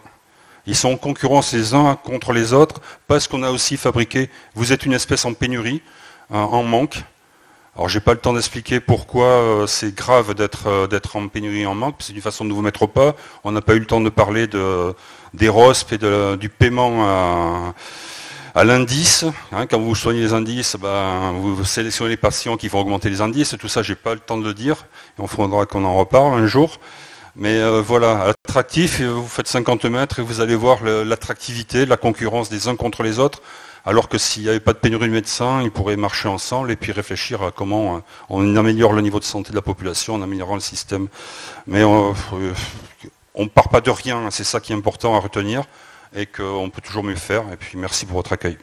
Ils sont en concurrence les uns contre les autres parce qu'on a aussi fabriqué, vous êtes une espèce en pénurie, en manque. Alors j'ai pas le temps d'expliquer pourquoi c'est grave d'être en pénurie et en manque, c'est une façon de vous mettre au pas. On n'a pas eu le temps de parler des ROSP et du paiement à l'indice. Quand vous soignez les indices, vous sélectionnez les patients qui vont augmenter les indices. Tout ça, j'ai pas le temps de le dire. Il faudra qu'on en reparle un jour. Mais voilà, attractif, vous faites 50 mètres et vous allez voir l'attractivité, la concurrence des uns contre les autres. Alors que s'il n'y avait pas de pénurie de médecins, ils pourraient marcher ensemble et puis réfléchir à comment on améliore le niveau de santé de la population en améliorant le système. Mais on ne part pas de rien, c'est ça qui est important à retenir et qu'on peut toujours mieux faire. Et puis merci pour votre accueil.